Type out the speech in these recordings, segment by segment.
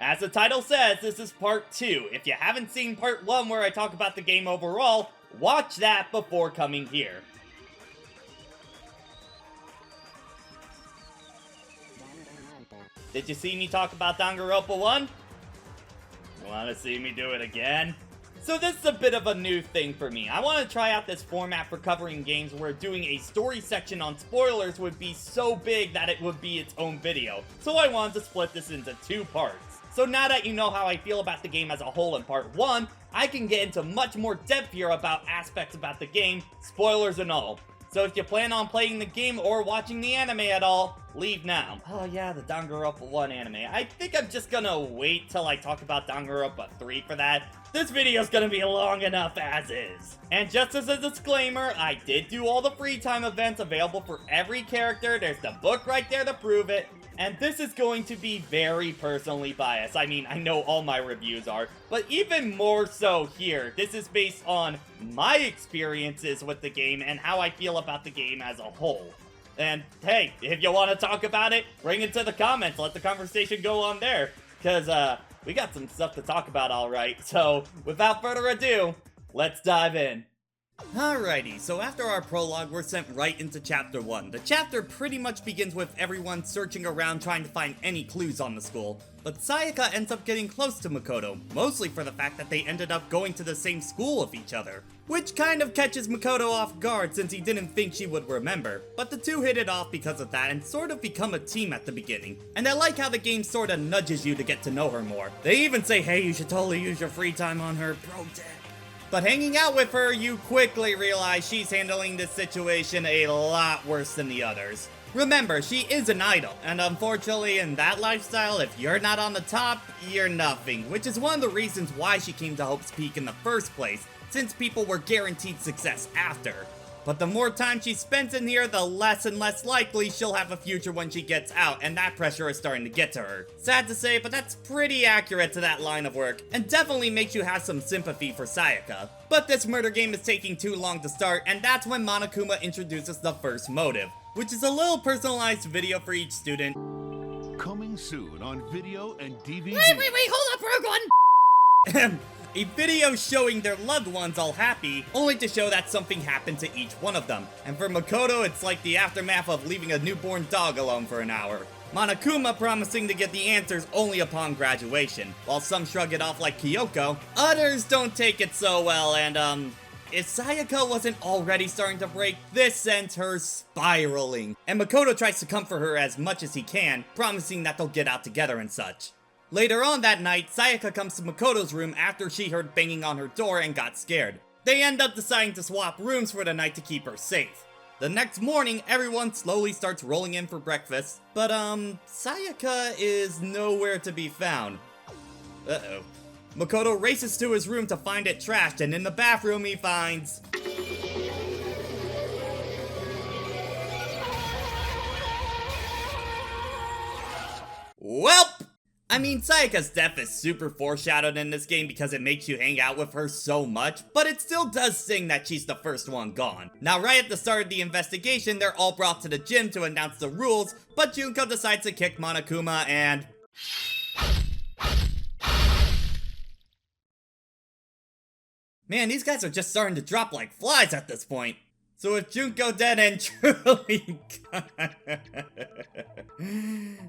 As the title says, this is part 2. If you haven't seen part 1 where I talk about the game overall, watch that before coming here. Did you see me talk about Danganronpa 1? Wanna see me do it again? So this is a bit of a new thing for me. I want to try out this format for covering games where doing a story section on spoilers would be so big that it would be its own video. So I wanted to split this into 2 parts. So now that you know how I feel about the game as a whole in part 1, I can get into much more depth here about aspects about the game, spoilers and all. So if you plan on playing the game or watching the anime at all, leave now. Oh yeah, the Danganronpa 1 anime. I think I'm just gonna wait till I talk about Danganronpa 3 for that. This video's gonna be long enough as is. And just as a disclaimer, I did do all the free time events available for every character. There's the book right there to prove it. And this is going to be very personally biased. I mean, I know all my reviews are, but even more so here. This is based on my experiences with the game and how I feel about the game as a whole. And hey, if you want to talk about it, bring it to the comments. Let the conversation go on there. Because we got some stuff to talk about, alright. So without further ado, let's dive in. Alrighty, so after our prologue, we're sent right into Chapter 1. The chapter pretty much begins with everyone searching around trying to find any clues on the school. But Sayaka ends up getting close to Makoto, mostly for the fact that they ended up going to the same school with each other. Which kind of catches Makoto off guard since he didn't think she would remember. But the two hit it off because of that and sort of become a team at the beginning. And I like how the game sort of nudges you to get to know her more. They even say, hey, you should totally use your free time on her, pro tip. But hanging out with her, you quickly realize she's handling this situation a lot worse than the others. Remember, she is an idol, and unfortunately in that lifestyle, if you're not on the top, you're nothing, which is one of the reasons why she came to Hope's Peak in the first place, since people were guaranteed success after. But the more time she spends in here, the less and less likely she'll have a future when she gets out, and that pressure is starting to get to her. Sad to say, but that's pretty accurate to that line of work, and definitely makes you have some sympathy for Sayaka. But this murder game is taking too long to start, and that's when Monokuma introduces the first motive, which is a little personalized video for each student. Coming soon on video and DVD. Wait, hold up, Rogue One! A video showing their loved ones all happy, only to show that something happened to each one of them. And for Makoto, it's like the aftermath of leaving a newborn dog alone for an hour. Monokuma promising to get the answers only upon graduation. While some shrug it off like Kyoko, others don't take it so well, and if Sayaka wasn't already starting to break, this sends her spiraling. And Makoto tries to comfort her as much as he can, promising that they'll get out together and such. Later on that night, Sayaka comes to Makoto's room after she heard banging on her door and got scared. They end up deciding to swap rooms for the night to keep her safe. The next morning, everyone slowly starts rolling in for breakfast, but Sayaka is nowhere to be found. Uh-oh. Makoto races to his room to find it trashed, and in the bathroom he finds... Welp! I mean, Sayaka's death is super foreshadowed in this game because it makes you hang out with her so much, but it still does sting that she's the first one gone. Now, right at the start of the investigation, they're all brought to the gym to announce the rules, but Junko decides to kick Monokuma and... Man, these guys are just starting to drop like flies at this point. So if Junko dead and truly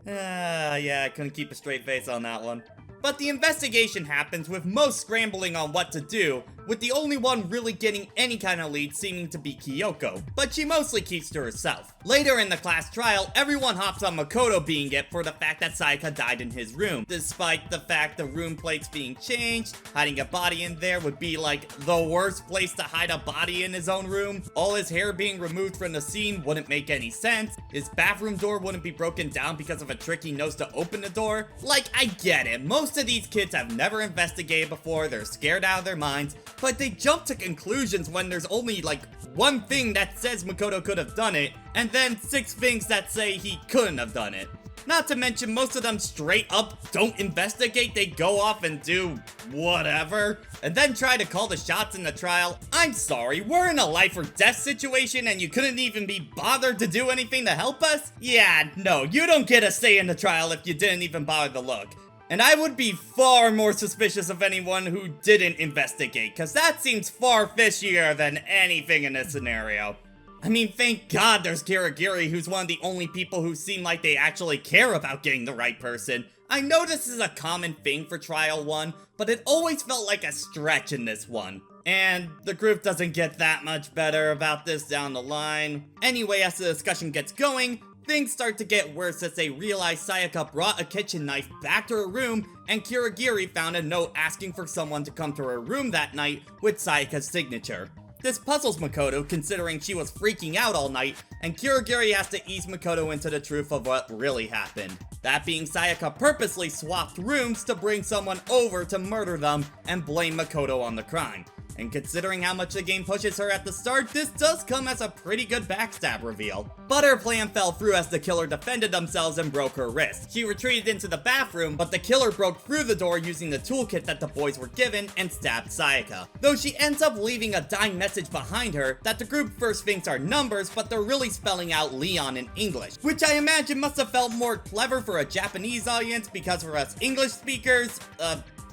yeah, I couldn't keep a straight face on that one. But the investigation happens with most scrambling on what to do, with the only one really getting any kind of lead seeming to be Kyoko, but she mostly keeps to herself. Later in the class trial, everyone hops on Makoto being it for the fact that Sayaka died in his room, despite the fact the room plates being changed. Hiding a body in there would be like the worst place to hide a body in his own room. All his hair being removed from the scene wouldn't make any sense. His bathroom door wouldn't be broken down because of a trick he knows to open the door. Like, I get it, most of these kids have never investigated before, they're scared out of their minds, but they jump to conclusions when there's only like one thing that says Makoto could have done it, and then 6 things that say he couldn't have done it. Not to mention, most of them straight up don't investigate, they go off and do whatever, and then try to call the shots in the trial. I'm sorry, we're in a life or death situation and you couldn't even be bothered to do anything to help us? Yeah, no, you don't get a say in the trial if you didn't even bother to look. And I would be far more suspicious of anyone who didn't investigate, cause that seems far fishier than anything in this scenario. I mean, thank God there's Kirigiri, who's one of the only people who seem like they actually care about getting the right person. I know this is a common thing for Trial 1, but it always felt like a stretch in this one. And the group doesn't get that much better about this down the line. Anyway, as the discussion gets going, things start to get worse as they realize Sayaka brought a kitchen knife back to her room, and Kirigiri found a note asking for someone to come to her room that night with Sayaka's signature. This puzzles Makoto, considering she was freaking out all night, and Kirigiri has to ease Makoto into the truth of what really happened. That being, Sayaka purposely swapped rooms to bring someone over to murder them and blame Makoto on the crime. And considering how much the game pushes her at the start, this does come as a pretty good backstab reveal. But her plan fell through as the killer defended themselves and broke her wrist. She retreated into the bathroom, but the killer broke through the door using the toolkit that the boys were given and stabbed Sayaka. Though she ends up leaving a dying message behind her that the group first thinks are numbers, but they're really spelling out Leon in English, which I imagine must have felt more clever for a Japanese audience, because for us English speakers,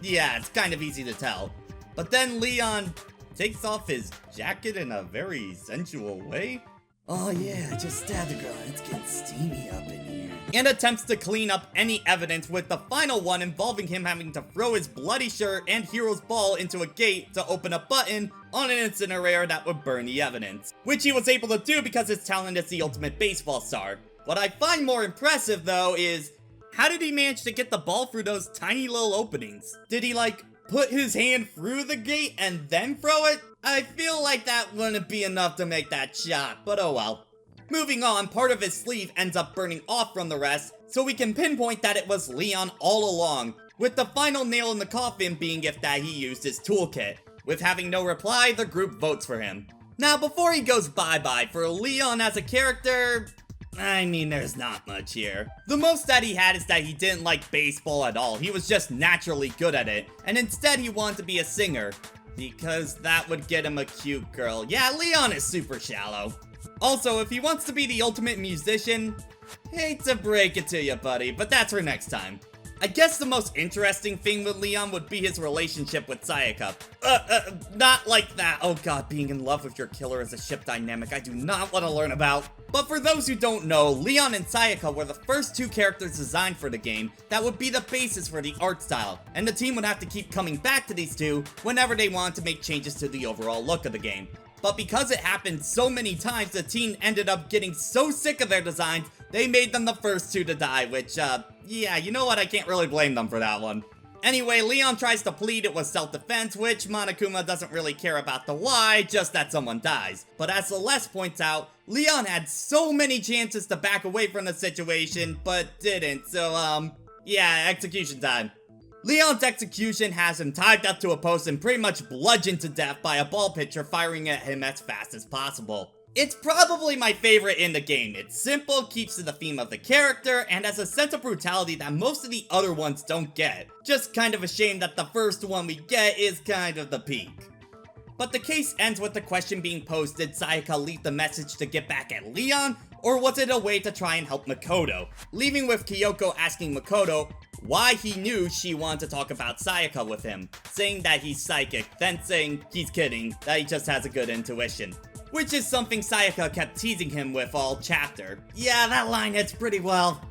yeah, it's kind of easy to tell. But then Leon takes off his jacket in a very sensual way. Oh yeah, I just stabbed a girl and it's getting steamy up in here. And attempts to clean up any evidence, with the final one involving him having to throw his bloody shirt and Hero's ball into a gate to open a button on an incinerator that would burn the evidence. Which he was able to do because his talent is the ultimate baseball star. What I find more impressive though is, how did he manage to get the ball through those tiny little openings? Did he put his hand through the gate and then throw it? I feel like that wouldn't be enough to make that shot, but oh well. Moving on, part of his sleeve ends up burning off from the rest, so we can pinpoint that it was Leon all along, with the final nail in the coffin being if that he used his toolkit. With having no reply, the group votes for him. Now, before he goes bye-bye, for Leon as a character, I mean, there's not much here. The most that he had is that he didn't like baseball at all. He was just naturally good at it, and instead he wanted to be a singer, because that would get him a cute girl. Yeah, Leon is super shallow. Also, if he wants to be the ultimate musician, hate to break it to you, buddy, but that's for next time. I guess the most interesting thing with Leon would be his relationship with Sayaka. Not like that. Oh god, being in love with your killer is a ship dynamic I do not want to learn about. But for those who don't know, Leon and Sayaka were the first two characters designed for the game that would be the basis for the art style, and the team would have to keep coming back to these two whenever they wanted to make changes to the overall look of the game. But because it happened so many times, the team ended up getting so sick of their designs, they made them the first two to die, which, yeah, you know what, I can't really blame them for that one. Anyway, Leon tries to plead it was self-defense, which Monokuma doesn't really care about the why, just that someone dies. But as Celeste points out, Leon had so many chances to back away from the situation, but didn't, so, yeah, execution time. Leon's execution has him tied up to a post and pretty much bludgeoned to death by a ball pitcher firing at him as fast as possible. It's probably my favorite in the game. It's simple, keeps to the theme of the character, and has a sense of brutality that most of the other ones don't get. Just kind of a shame that the first one we get is kind of the peak. But the case ends with the question being posed: did Sayaka leave the message to get back at Leon, or was it a way to try and help Makoto? Leaving with Kyoko asking Makoto why he knew she wanted to talk about Sayaka with him, saying that he's psychic, then saying he's kidding, that he just has a good intuition. Which is something Sayaka kept teasing him with all chapter. Yeah, that line hits pretty well.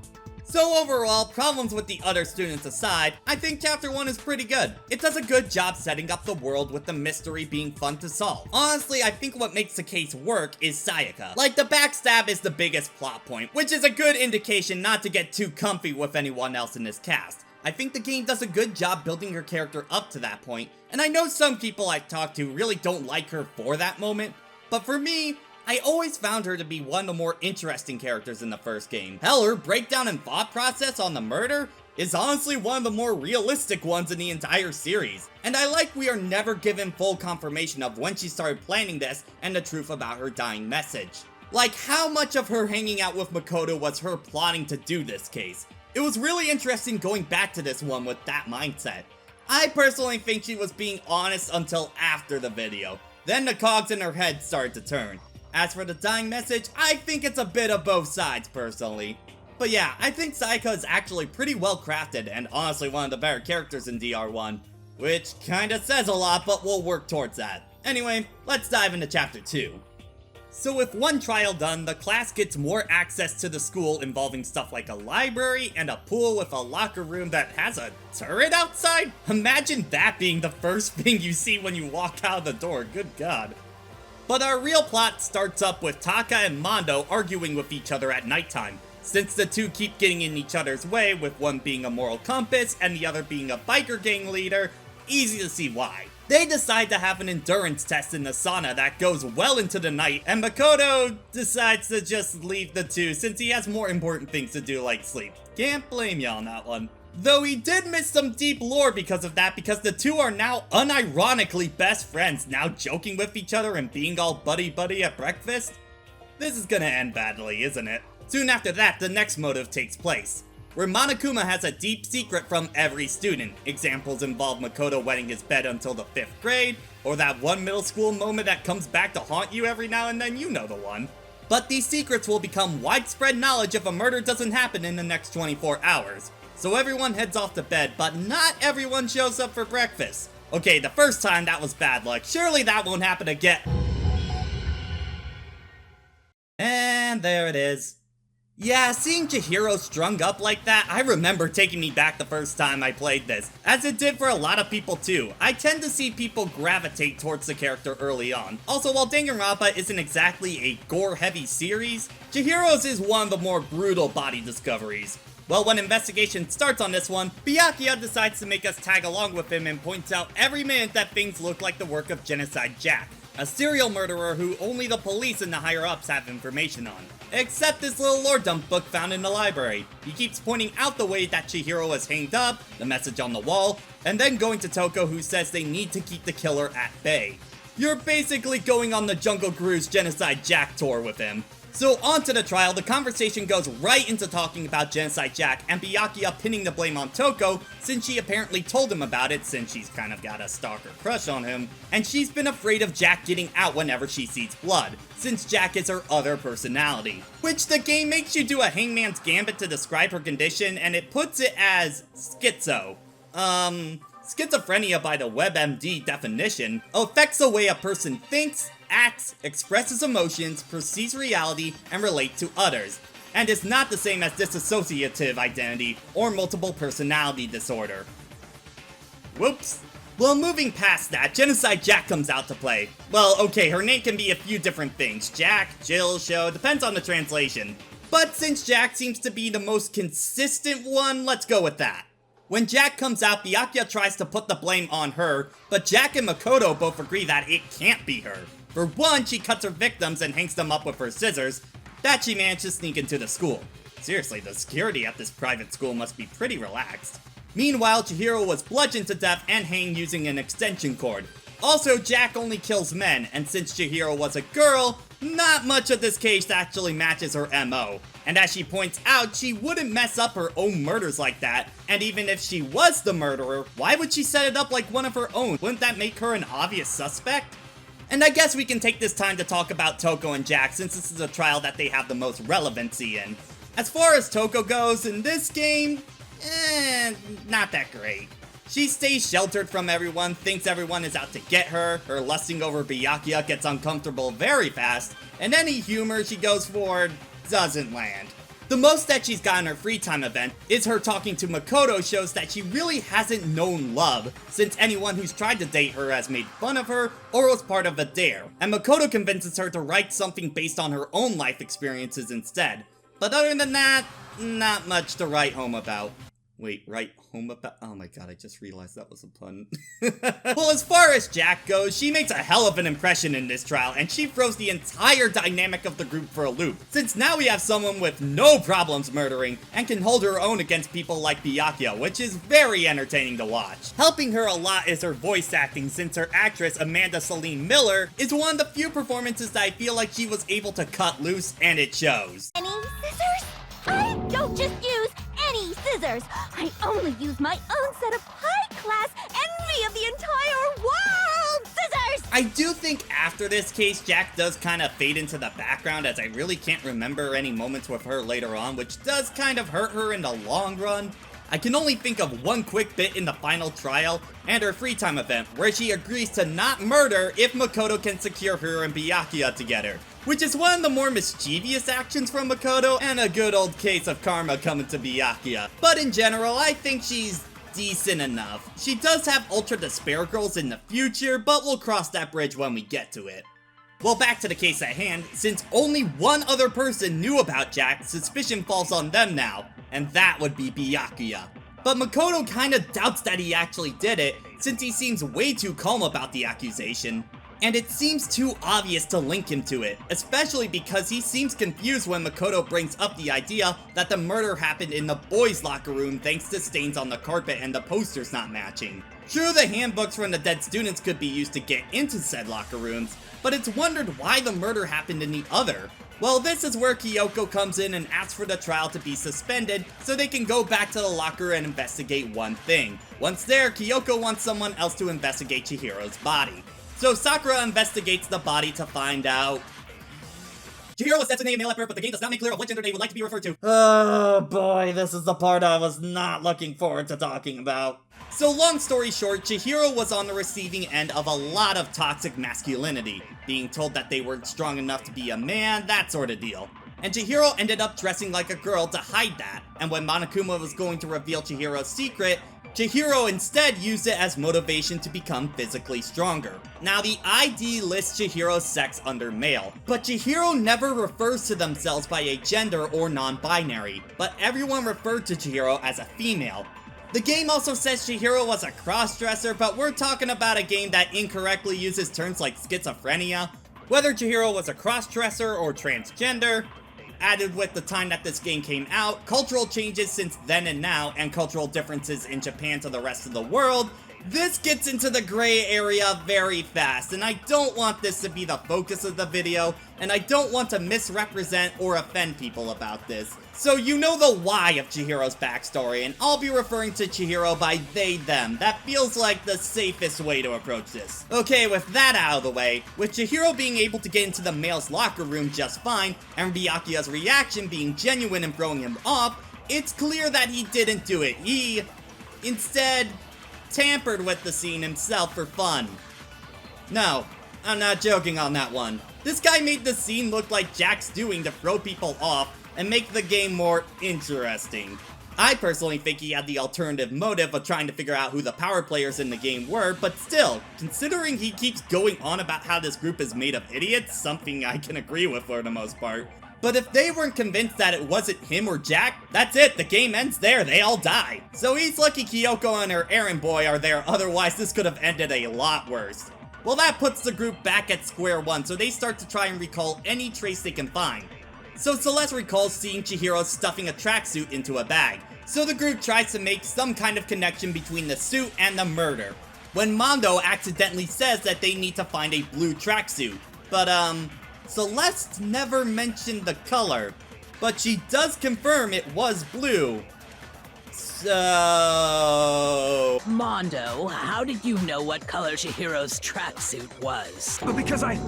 So overall, problems with the other students aside, I think chapter 1 is pretty good. It does a good job setting up the world with the mystery being fun to solve. Honestly, I think what makes the case work is Sayaka. Like, the backstab is the biggest plot point, which is a good indication not to get too comfy with anyone else in this cast. I think the game does a good job building her character up to that point, and I know some people I've talked to really don't like her for that moment, but for me, I always found her to be one of the more interesting characters in the first game. Hell, her breakdown and thought process on the murder is honestly one of the more realistic ones in the entire series. And I like we are never given full confirmation of when she started planning this and the truth about her dying message. Like, how much of her hanging out with Makoto was her plotting to do this case? It was really interesting going back to this one with that mindset. I personally think she was being honest until after the video. Then the cogs in her head started to turn. As for the dying message, I think it's a bit of both sides, personally. But yeah, I think Sayaka is actually pretty well crafted and honestly one of the better characters in DR1, which kinda says a lot, but we'll work towards that. Anyway, let's dive into Chapter 2. So with one trial done, the class gets more access to the school involving stuff like a library and a pool with a locker room that has a turret outside? Imagine that being the first thing you see when you walk out of the door, good god. But our real plot starts up with Taka and Mondo arguing with each other at nighttime, since the two keep getting in each other's way, with one being a moral compass and the other being a biker gang leader. Easy to see why. They decide to have an endurance test in the sauna that goes well into the night, and Makoto decides to just leave the two since he has more important things to do like sleep. Can't blame ya on that one. Though he did miss some deep lore because of that, because the two are now unironically best friends, now joking with each other and being all buddy-buddy at breakfast. This is gonna end badly, isn't it? Soon after that, the next motive takes place, where Monokuma has a deep secret from every student. Examples involve Makoto wetting his bed until the 5th grade, or that one middle school moment that comes back to haunt you every now and then, you know the one. But these secrets will become widespread knowledge if a murder doesn't happen in the next 24 hours. So everyone heads off to bed, but not everyone shows up for breakfast. Okay, the first time that was bad luck, surely that won't happen again. And there it is. Yeah, seeing Chihiro strung up like that, I remember taking me back the first time I played this, as it did for a lot of people too. I tend to see people gravitate towards the character early on. Also, while Danganronpa isn't exactly a gore-heavy series, Chihiro's is one of the more brutal body discoveries. Well, when investigation starts on this one, Byakuya decides to make us tag along with him and points out every minute that things look like the work of Genocide Jack, a serial murderer who only the police and the higher-ups have information on. Except this little lore dump book found in the library. He keeps pointing out the way that Chihiro is hanged up, the message on the wall, and then going to Toko, who says they need to keep the killer at bay. You're basically going on the Jungle Cruise Genocide Jack tour with him. So on to the trial, the conversation goes right into talking about Genocide Jack and Byakuya pinning the blame on Toko since she apparently told him about it since she's kind of got a stalker crush on him, and she's been afraid of Jack getting out whenever she sees blood, since Jack is her other personality. Which the game makes you do a hangman's gambit to describe her condition, and it puts it as schizo. Schizophrenia by the WebMD definition affects the way a person thinks, acts, expresses emotions, perceives reality, and relates to others, and is not the same as dissociative identity or multiple personality disorder. Whoops. Well, moving past that, Genocide Jack comes out to play. Well, okay, her name can be a few different things. Jack, Jill, Show, depends on the translation. But since Jack seems to be the most consistent one, let's go with that. When Jack comes out, Byakuya tries to put the blame on her, but Jack and Makoto both agree that it can't be her. For one, she cuts her victims and hangs them up with her scissors. That she managed to sneak into the school. Seriously, the security at this private school must be pretty relaxed. Meanwhile, Chihiro was bludgeoned to death and hanged using an extension cord. Also, Jack only kills men, and since Chihiro was a girl, not much of this case actually matches her MO. And as she points out, she wouldn't mess up her own murders like that, and even if she was the murderer, why would she set it up like one of her own? Wouldn't that make her an obvious suspect? And I guess we can take this time to talk about Toko and Jack, since this is a trial that they have the most relevancy in. As far as Toko goes, in this game, not that great. She stays sheltered from everyone, thinks everyone is out to get her, her lusting over Byakuya gets uncomfortable very fast, and any humor she goes for doesn't land. The most that she's got in her free time event is her talking to Makoto shows that she really hasn't known love, since anyone who's tried to date her has made fun of her or was part of a dare, and Makoto convinces her to write something based on her own life experiences instead. But other than that, not much to write home about. Wait, write home about? Oh my god, I just realized that was a pun. Well, as far as Jack goes, she makes a hell of an impression in this trial, and she throws the entire dynamic of the group for a loop, since now we have someone with no problems murdering, and can hold her own against people like Byakuya, which is very entertaining to watch. Helping her a lot is her voice acting, since her actress, Amanda Celine Miller, is one of the few performances that I feel like she was able to cut loose, and it shows. Any scissors? I don't just use any scissors. I only use my own set of high-class, envy of the entire world scissors! I do think after this case, Jack does kind of fade into the background, as I really can't remember any moments with her later on, which does kind of hurt her in the long run. I can only think of one quick bit in the final trial and her free time event where she agrees to not murder if Makoto can secure her and Byakuya together, which is one of the more mischievous actions from Makoto and a good old case of karma coming to Byakuya. But in general, I think she's decent enough. She does have Ultra Despair Girls in the future, but we'll cross that bridge when we get to it. Well, back to the case at hand. Since only one other person knew about Jack, suspicion falls on them now, and that would be Byakuya. But Makoto kinda doubts that he actually did it, since he seems way too calm about the accusation. And it seems too obvious to link him to it, especially because he seems confused when Makoto brings up the idea that the murder happened in the boys' locker room thanks to stains on the carpet and the posters not matching. True, the handbooks from the dead students could be used to get into said locker rooms, but it's wondered why the murder happened in the other. Well, this is where Kyoko comes in and asks for the trial to be suspended so they can go back to the locker and investigate one thing. Once there, Kyoko wants someone else to investigate Chihiro's body. So Sakura investigates the body to find out Chihiro was designated male at birth, but the game does not make clear of what gender they would like to be referred to. Oh boy, this is the part I was not looking forward to talking about. So long story short, Chihiro was on the receiving end of a lot of toxic masculinity, being told that they weren't strong enough to be a man, that sort of deal. And Chihiro ended up dressing like a girl to hide that, and when Monokuma was going to reveal Chihiro's secret, Chihiro instead used it as motivation to become physically stronger. Now, the ID lists Chihiro's sex under male, but Chihiro never refers to themselves by a gender or non-binary, but everyone referred to Chihiro as a female. The game also says Chihiro was a cross-dresser, but we're talking about a game that incorrectly uses terms like schizophrenia. Whether Chihiro was a cross-dresser or transgender, added with the time that this game came out, cultural changes since then and now, and cultural differences in Japan to the rest of the world, this gets into the gray area very fast, and I don't want this to be the focus of the video, and I don't want to misrepresent or offend people about this. So you know the why of Chihiro's backstory, and I'll be referring to Chihiro by they, them. That feels like the safest way to approach this. Okay, with that out of the way, with Chihiro being able to get into the male's locker room just fine, and Byakuya's reaction being genuine and throwing him off, it's clear that he didn't do it. He, instead, tampered with the scene himself for fun. No, I'm not joking on that one. This guy made the scene look like Jack's doing to throw people off and make the game more interesting. I personally think he had the alternative motive of trying to figure out who the power players in the game were, but still, considering he keeps going on about how this group is made of idiots, something I can agree with for the most part. But if they weren't convinced that it wasn't him or Jack, that's it, the game ends there, they all die. So he's lucky Kyoko and her errand boy are there, otherwise this could have ended a lot worse. Well, that puts the group back at square one, so they start to try and recall any trace they can find. So Celeste recalls seeing Chihiro stuffing a tracksuit into a bag, so the group tries to make some kind of connection between the suit and the murder, when Mondo accidentally says that they need to find a blue tracksuit. But Celeste never mentioned the color, but she does confirm it was blue. So... Mondo, how did you know what color Chihiro's tracksuit was? Because I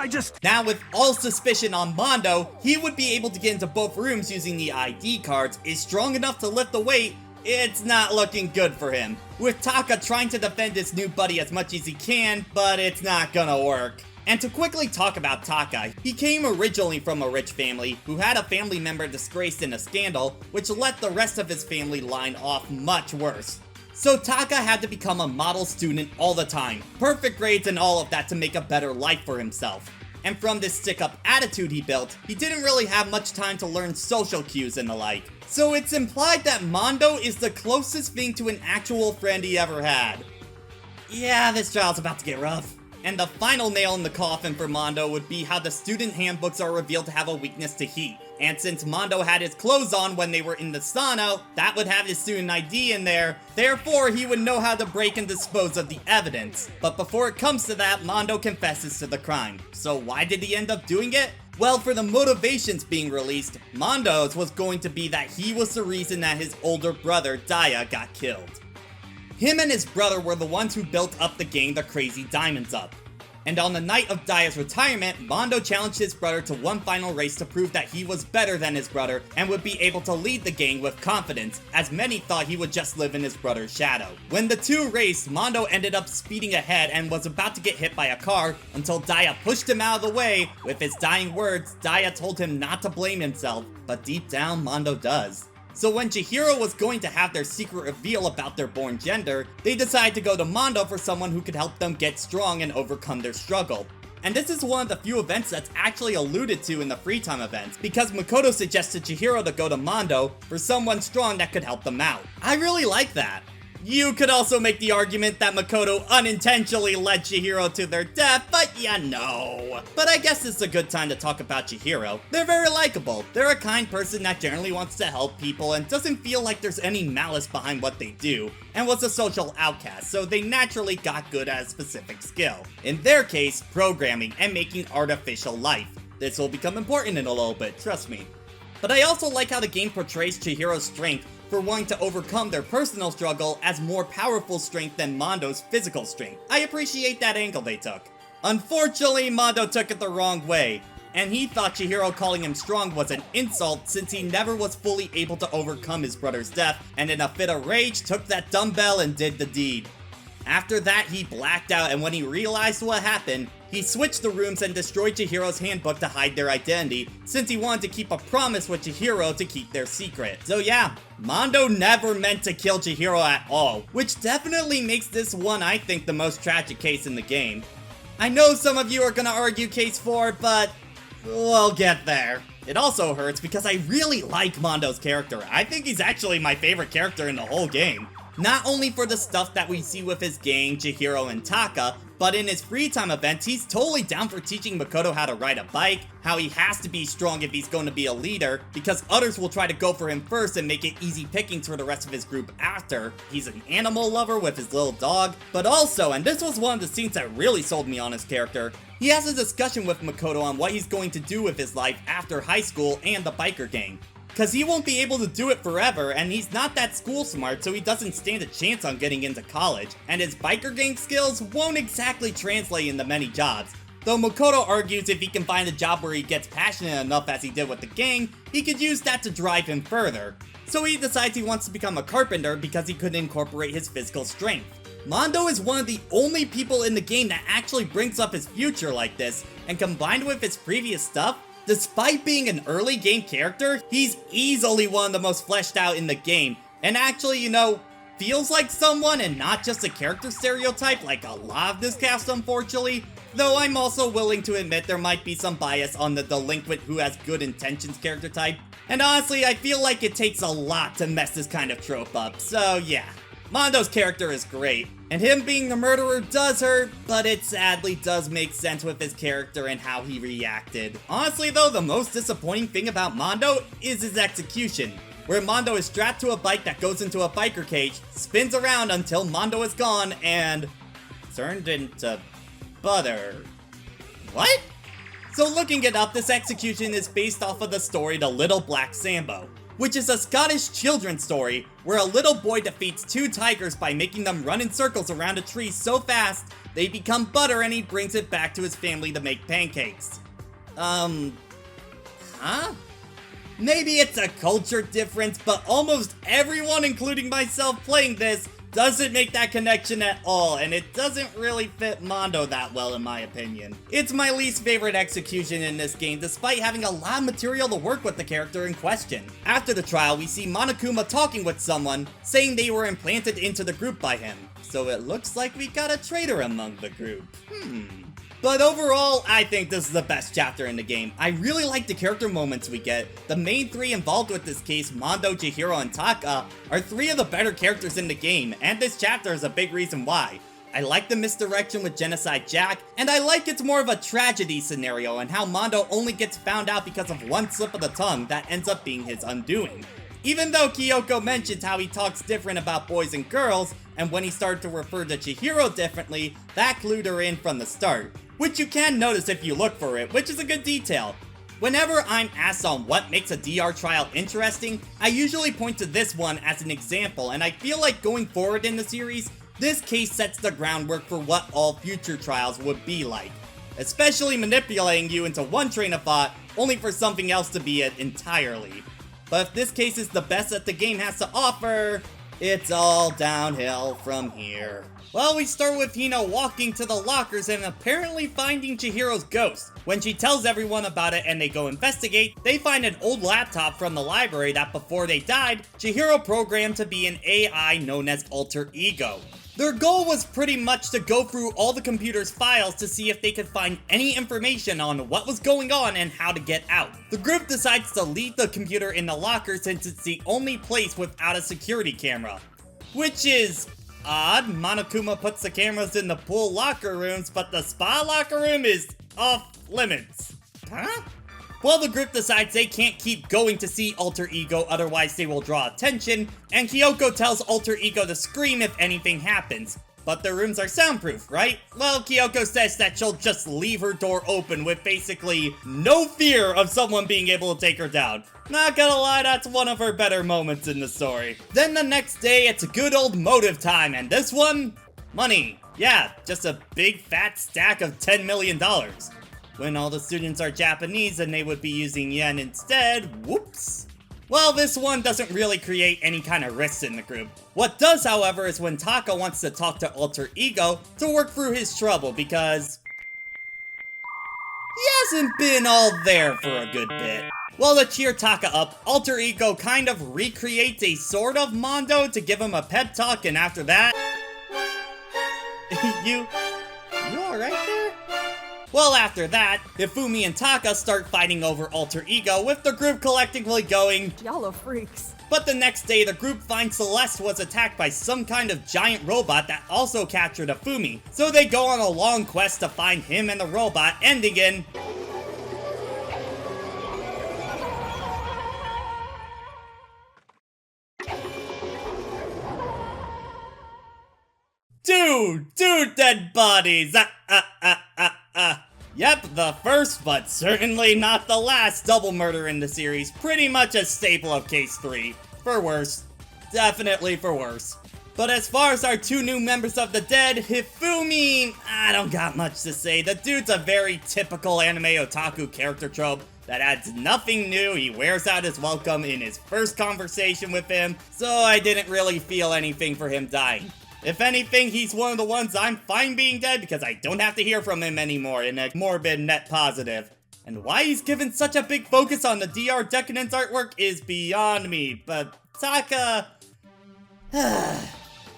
just... Now, with all suspicion on Mondo, he would be able to get into both rooms using the ID cards, is strong enough to lift the weight. It's not looking good for him. With Taka trying to defend his new buddy as much as he can, but it's not gonna work. And to quickly talk about Taka, he came originally from a rich family who had a family member disgraced in a scandal, which let the rest of his family line off much worse. So Taka had to become a model student all the time, perfect grades and all of that to make a better life for himself. And from this stick-up attitude he built, he didn't really have much time to learn social cues and the like. So it's implied that Mondo is the closest thing to an actual friend he ever had. Yeah, this trial's about to get rough. And the final nail in the coffin for Mondo would be how the student handbooks are revealed to have a weakness to heat. And since Mondo had his clothes on when they were in the sauna, that would have his student ID in there, therefore he would know how to break and dispose of the evidence. But before it comes to that, Mondo confesses to the crime. So why did he end up doing it? Well, for the motivations being released, Mondo's was going to be that he was the reason that his older brother, Daya, got killed. Him and his brother were the ones who built up the game The Crazy Diamonds Up. And on the night of Daya's retirement, Mondo challenged his brother to one final race to prove that he was better than his brother and would be able to lead the gang with confidence, as many thought he would just live in his brother's shadow. When the two raced, Mondo ended up speeding ahead and was about to get hit by a car until Daya pushed him out of the way. With his dying words, Daya told him not to blame himself, but deep down, Mondo does. So when Chihiro was going to have their secret reveal about their born gender, they decided to go to Mondo for someone who could help them get strong and overcome their struggle. And this is one of the few events that's actually alluded to in the free time events, because Makoto suggested Chihiro to go to Mondo for someone strong that could help them out. I really like that. You could also make the argument that Makoto unintentionally led Chihiro to their death, but yeah, no. But I guess it's a good time to talk about Chihiro. They're very likable. They're a kind person that generally wants to help people and doesn't feel like there's any malice behind what they do, and was a social outcast, so they naturally got good at a specific skill. In their case, programming and making artificial life. This will become important in a little bit, trust me. But I also like how the game portrays Chihiro's strength for wanting to overcome their personal struggle as more powerful strength than Mondo's physical strength. I appreciate that angle they took. Unfortunately, Mondo took it the wrong way, and he thought Chihiro calling him strong was an insult since he never was fully able to overcome his brother's death, and in a fit of rage took that dumbbell and did the deed. After that, he blacked out, and when he realized what happened, he switched the rooms and destroyed Chihiro's handbook to hide their identity, since he wanted to keep a promise with Chihiro to keep their secret. So yeah, Mondo never meant to kill Chihiro at all, which definitely makes this one, I think, the most tragic case in the game. I know some of you are gonna argue case 4, but we'll get there. It also hurts because I really like Mondo's character. I think he's actually my favorite character in the whole game. Not only for the stuff that we see with his gang, Chihiro and Taka, but in his free time events, he's totally down for teaching Makoto how to ride a bike, how he has to be strong if he's going to be a leader, because others will try to go for him first and make it easy pickings for the rest of his group after. He's an animal lover with his little dog, but also, and this was one of the scenes that really sold me on his character, he has a discussion with Makoto on what he's going to do with his life after high school and the biker gang. Cause he won't be able to do it forever, and he's not that school smart, so he doesn't stand a chance on getting into college, and his biker gang skills won't exactly translate into many jobs. Though Makoto argues if he can find a job where he gets passionate enough as he did with the gang, he could use that to drive him further. So he decides he wants to become a carpenter because he could incorporate his physical strength. Mondo is one of the only people in the game that actually brings up his future like this, and combined with his previous stuff, despite being an early game character, he's easily one of the most fleshed out in the game, and actually, you know, feels like someone and not just a character stereotype like a lot of this cast, unfortunately. Though I'm also willing to admit there might be some bias on the delinquent who has good intentions character type. And honestly, I feel like it takes a lot to mess this kind of trope up, so yeah. Mondo's character is great, and him being the murderer does hurt, but it sadly does make sense with his character and how he reacted. Honestly though, the most disappointing thing about Mondo is his execution, where Mondo is strapped to a bike that goes into a biker cage, spins around until Mondo is gone, and turned into butter. What? So looking it up, this execution is based off of the story The Little Black Sambo, which is a Scottish children's story where a little boy defeats 2 tigers by making them run in circles around a tree so fast they become butter, and he brings it back to his family to make pancakes. Huh? Maybe it's a culture difference, but almost everyone, including myself playing this, doesn't make that connection at all, and it doesn't really fit Mondo that well in my opinion. It's my least favorite execution in this game, despite having a lot of material to work with the character in question. After the trial, we see Monokuma talking with someone, saying they were implanted into the group by him. So it looks like we got a traitor among the group. But overall, I think this is the best chapter in the game. I really like the character moments we get. The main 3 involved with this case, Mondo, Chihiro, and Taka, are 3 of the better characters in the game, and this chapter is a big reason why. I like the misdirection with Genocide Jack, and I like it's more of a tragedy scenario and how Mondo only gets found out because of one slip of the tongue that ends up being his undoing. Even though Kyoko mentions how he talks different about boys and girls, and when he started to refer to Chihiro differently, that clued her in from the start. Which you can notice if you look for it, which is a good detail. Whenever I'm asked on what makes a DR trial interesting, I usually point to this one as an example, and I feel like going forward in the series, This case sets the groundwork for what all future trials would be like, especially manipulating you into one train of thought only for something else to be it entirely. But if this case is the best that the game has to offer, it's all downhill from here. Well, we start with Hina walking to the lockers and apparently finding Chihiro's ghost. When she tells everyone about it and they go investigate, they find an old laptop from the library that before they died, Chihiro programmed to be an AI known as Alter Ego. Their goal was pretty much to go through all the computer's files to see if they could find any information on what was going on and how to get out. The group decides to leave the computer in the locker since it's the only place without a security camera. Which is odd. Monokuma puts the cameras in the pool locker rooms, but the spa locker room is off limits. Huh? Well, the group decides they can't keep going to see Alter Ego, otherwise they will draw attention, and Kyoko tells Alter Ego to scream if anything happens. But their rooms are soundproof, right? Well, Kyoko says that she'll just leave her door open with basically no fear of someone being able to take her down. Not gonna lie, that's one of her better moments in the story. Then the next day, it's a good old motive time, and this one? Money. Yeah, just a big fat stack of $10 million. When all the students are Japanese and they would be using yen instead, whoops. Well, this one doesn't really create any kind of risks in the group. What does, however, is when Taka wants to talk to Alter Ego to work through his trouble because he hasn't been all there for a good bit. Well, to cheer Taka up, Alter Ego kind of recreates a sort of Mondo to give him a pep talk, and after that... You alright there? Well, after that, Hifumi and Taka start fighting over Alter Ego, with the group collectively going, Y'all are freaks. But the next day, the group finds Celeste was attacked by some kind of giant robot that also captured Hifumi. So they go on a long quest to find him and the robot, ending in... Two dead bodies! Yep, the first, but certainly not the last double murder in the series. Pretty much a staple of Case 3. For worse. Definitely for worse. But as far as our two new members of the dead, Hifumi, I don't got much to say. The dude's a very typical anime otaku character trope that adds nothing new. He wears out his welcome in his first conversation with him, so I didn't really feel anything for him dying. If anything, he's one of the ones I'm fine being dead because I don't have to hear from him anymore in a morbid net positive. And why he's given such a big focus on the DR Decadence artwork is beyond me, but Taka...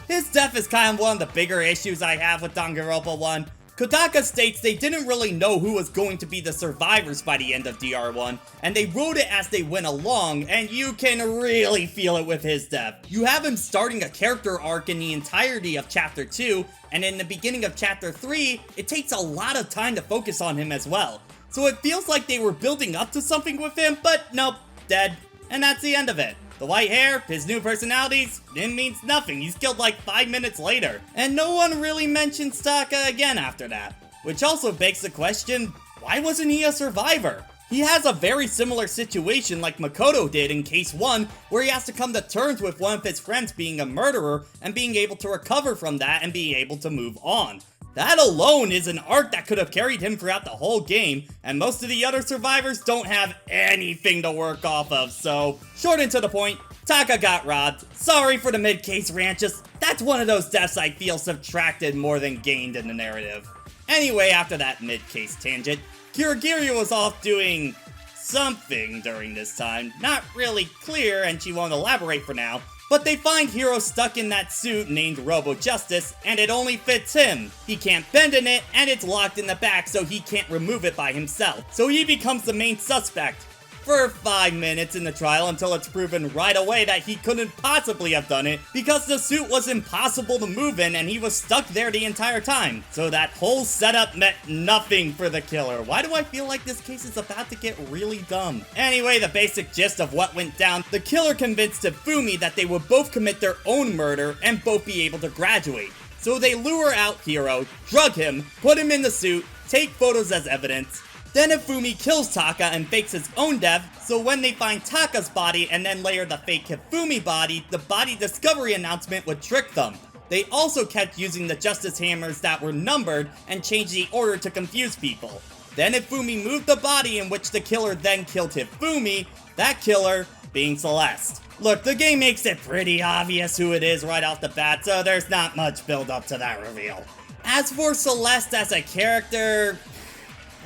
His death is kind of one of the bigger issues I have with Danganronpa 1. Kotaka states they didn't really know who was going to be the survivors by the end of DR1, and they wrote it as they went along, and you can really feel it with his death. You have him starting a character arc in the entirety of Chapter 2, and in the beginning of Chapter 3, it takes a lot of time to focus on him as well. So it feels like they were building up to something with him, but nope, dead. And that's the end of it. The white hair, his new personalities, it means nothing. He's killed like 5 minutes later. And no one really mentions Taka again after that. Which also begs the question, why wasn't he a survivor? He has a very similar situation like Makoto did in Case 1, where he has to come to terms with one of his friends being a murderer and being able to recover from that and being able to move on. That alone is an arc that could have carried him throughout the whole game, and most of the other survivors don't have anything to work off of, so short and to the point, Taka got robbed. Sorry for the mid-case rant, just that's one of those deaths I feel subtracted more than gained in the narrative. Anyway, after that mid-case tangent, Kirigiri was off doing something during this time. Not really clear, and she won't elaborate for now. But they find Hiro stuck in that suit named Robo Justice, and it only fits him. He can't bend in it, and it's locked in the back so he can't remove it by himself. So he becomes the main suspect for 5 minutes in the trial until it's proven right away that he couldn't possibly have done it because the suit was impossible to move in and he was stuck there the entire time. So that whole setup meant nothing for the killer. Why do I feel like this case is about to get really dumb? Anyway, the basic gist of what went down, the killer convinced Hifumi that they would both commit their own murder and both be able to graduate. So they lure out Hiro, drug him, put him in the suit, take photos as evidence. Then Hifumi kills Taka and fakes his own death, so when they find Taka's body and then layer the fake Hifumi body, the body discovery announcement would trick them. They also kept using the justice hammers that were numbered and changed the order to confuse people. Then Hifumi moved the body in which the killer then killed Hifumi, that killer being Celeste. Look, the game makes it pretty obvious who it is right off the bat, so there's not much build up to that reveal. As for Celeste as a character,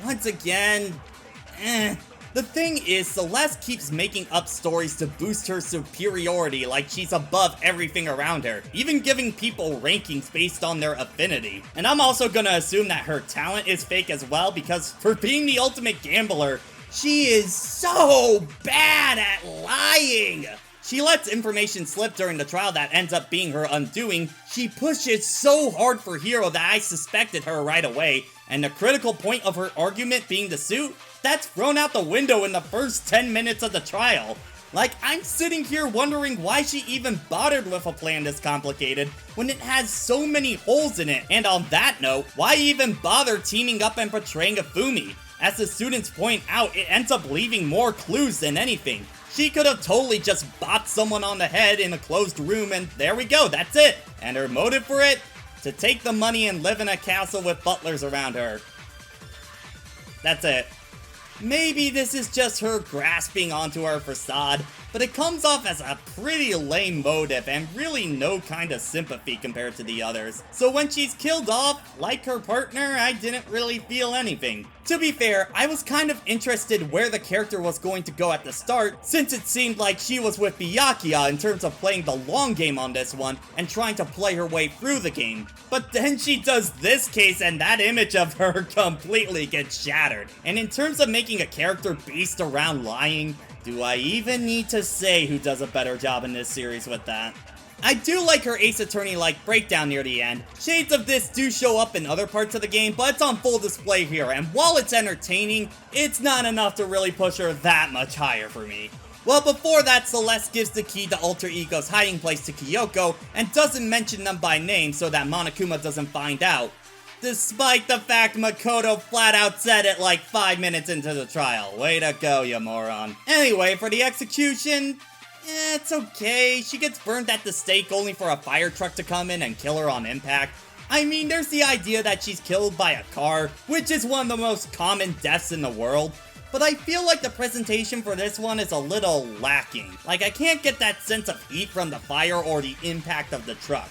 once again, The thing is, Celeste keeps making up stories to boost her superiority like she's above everything around her, even giving people rankings based on their affinity. And I'm also gonna assume that her talent is fake as well, because for being the ultimate gambler, she is so bad at lying! She lets information slip during the trial that ends up being her undoing. She pushes so hard for Hiro that I suspected her right away, and the critical point of her argument being the suit, that's thrown out the window in the first 10 minutes of the trial. Like, I'm sitting here wondering why she even bothered with a plan this complicated when it has so many holes in it. And on that note, why even bother teaming up and portraying Hifumi? As the students point out, it ends up leaving more clues than anything. She could have totally just bopped someone on the head in a closed room and there we go, that's it. And her motive for it? To take the money and live in a castle with butlers around her. That's it. Maybe this is just her grasping onto her facade, but it comes off as a pretty lame motive and really no kind of sympathy compared to the others. So when she's killed off, like her partner, I didn't really feel anything. To be fair, I was kind of interested where the character was going to go at the start, since it seemed like she was with Byakuya in terms of playing the long game on this one and trying to play her way through the game. But then she does this case and that image of her completely gets shattered. And in terms of making a character based around lying, do I even need to say who does a better job in this series with that? I do like her Ace Attorney-like breakdown near the end. Shades of this do show up in other parts of the game, but it's on full display here, and while it's entertaining, it's not enough to really push her that much higher for me. Well, before that, Celeste gives the key to Alter Ego's hiding place to Kyoko, and doesn't mention them by name so that Monokuma doesn't find out. Despite the fact Makoto flat out said it like 5 minutes into the trial. Way to go, you moron. Anyway, for the execution, it's okay. She gets burned at the stake only for a fire truck to come in and kill her on impact. I mean, there's the idea that she's killed by a car, which is one of the most common deaths in the world. But I feel like the presentation for this one is a little lacking. Like, I can't get that sense of heat from the fire or the impact of the truck.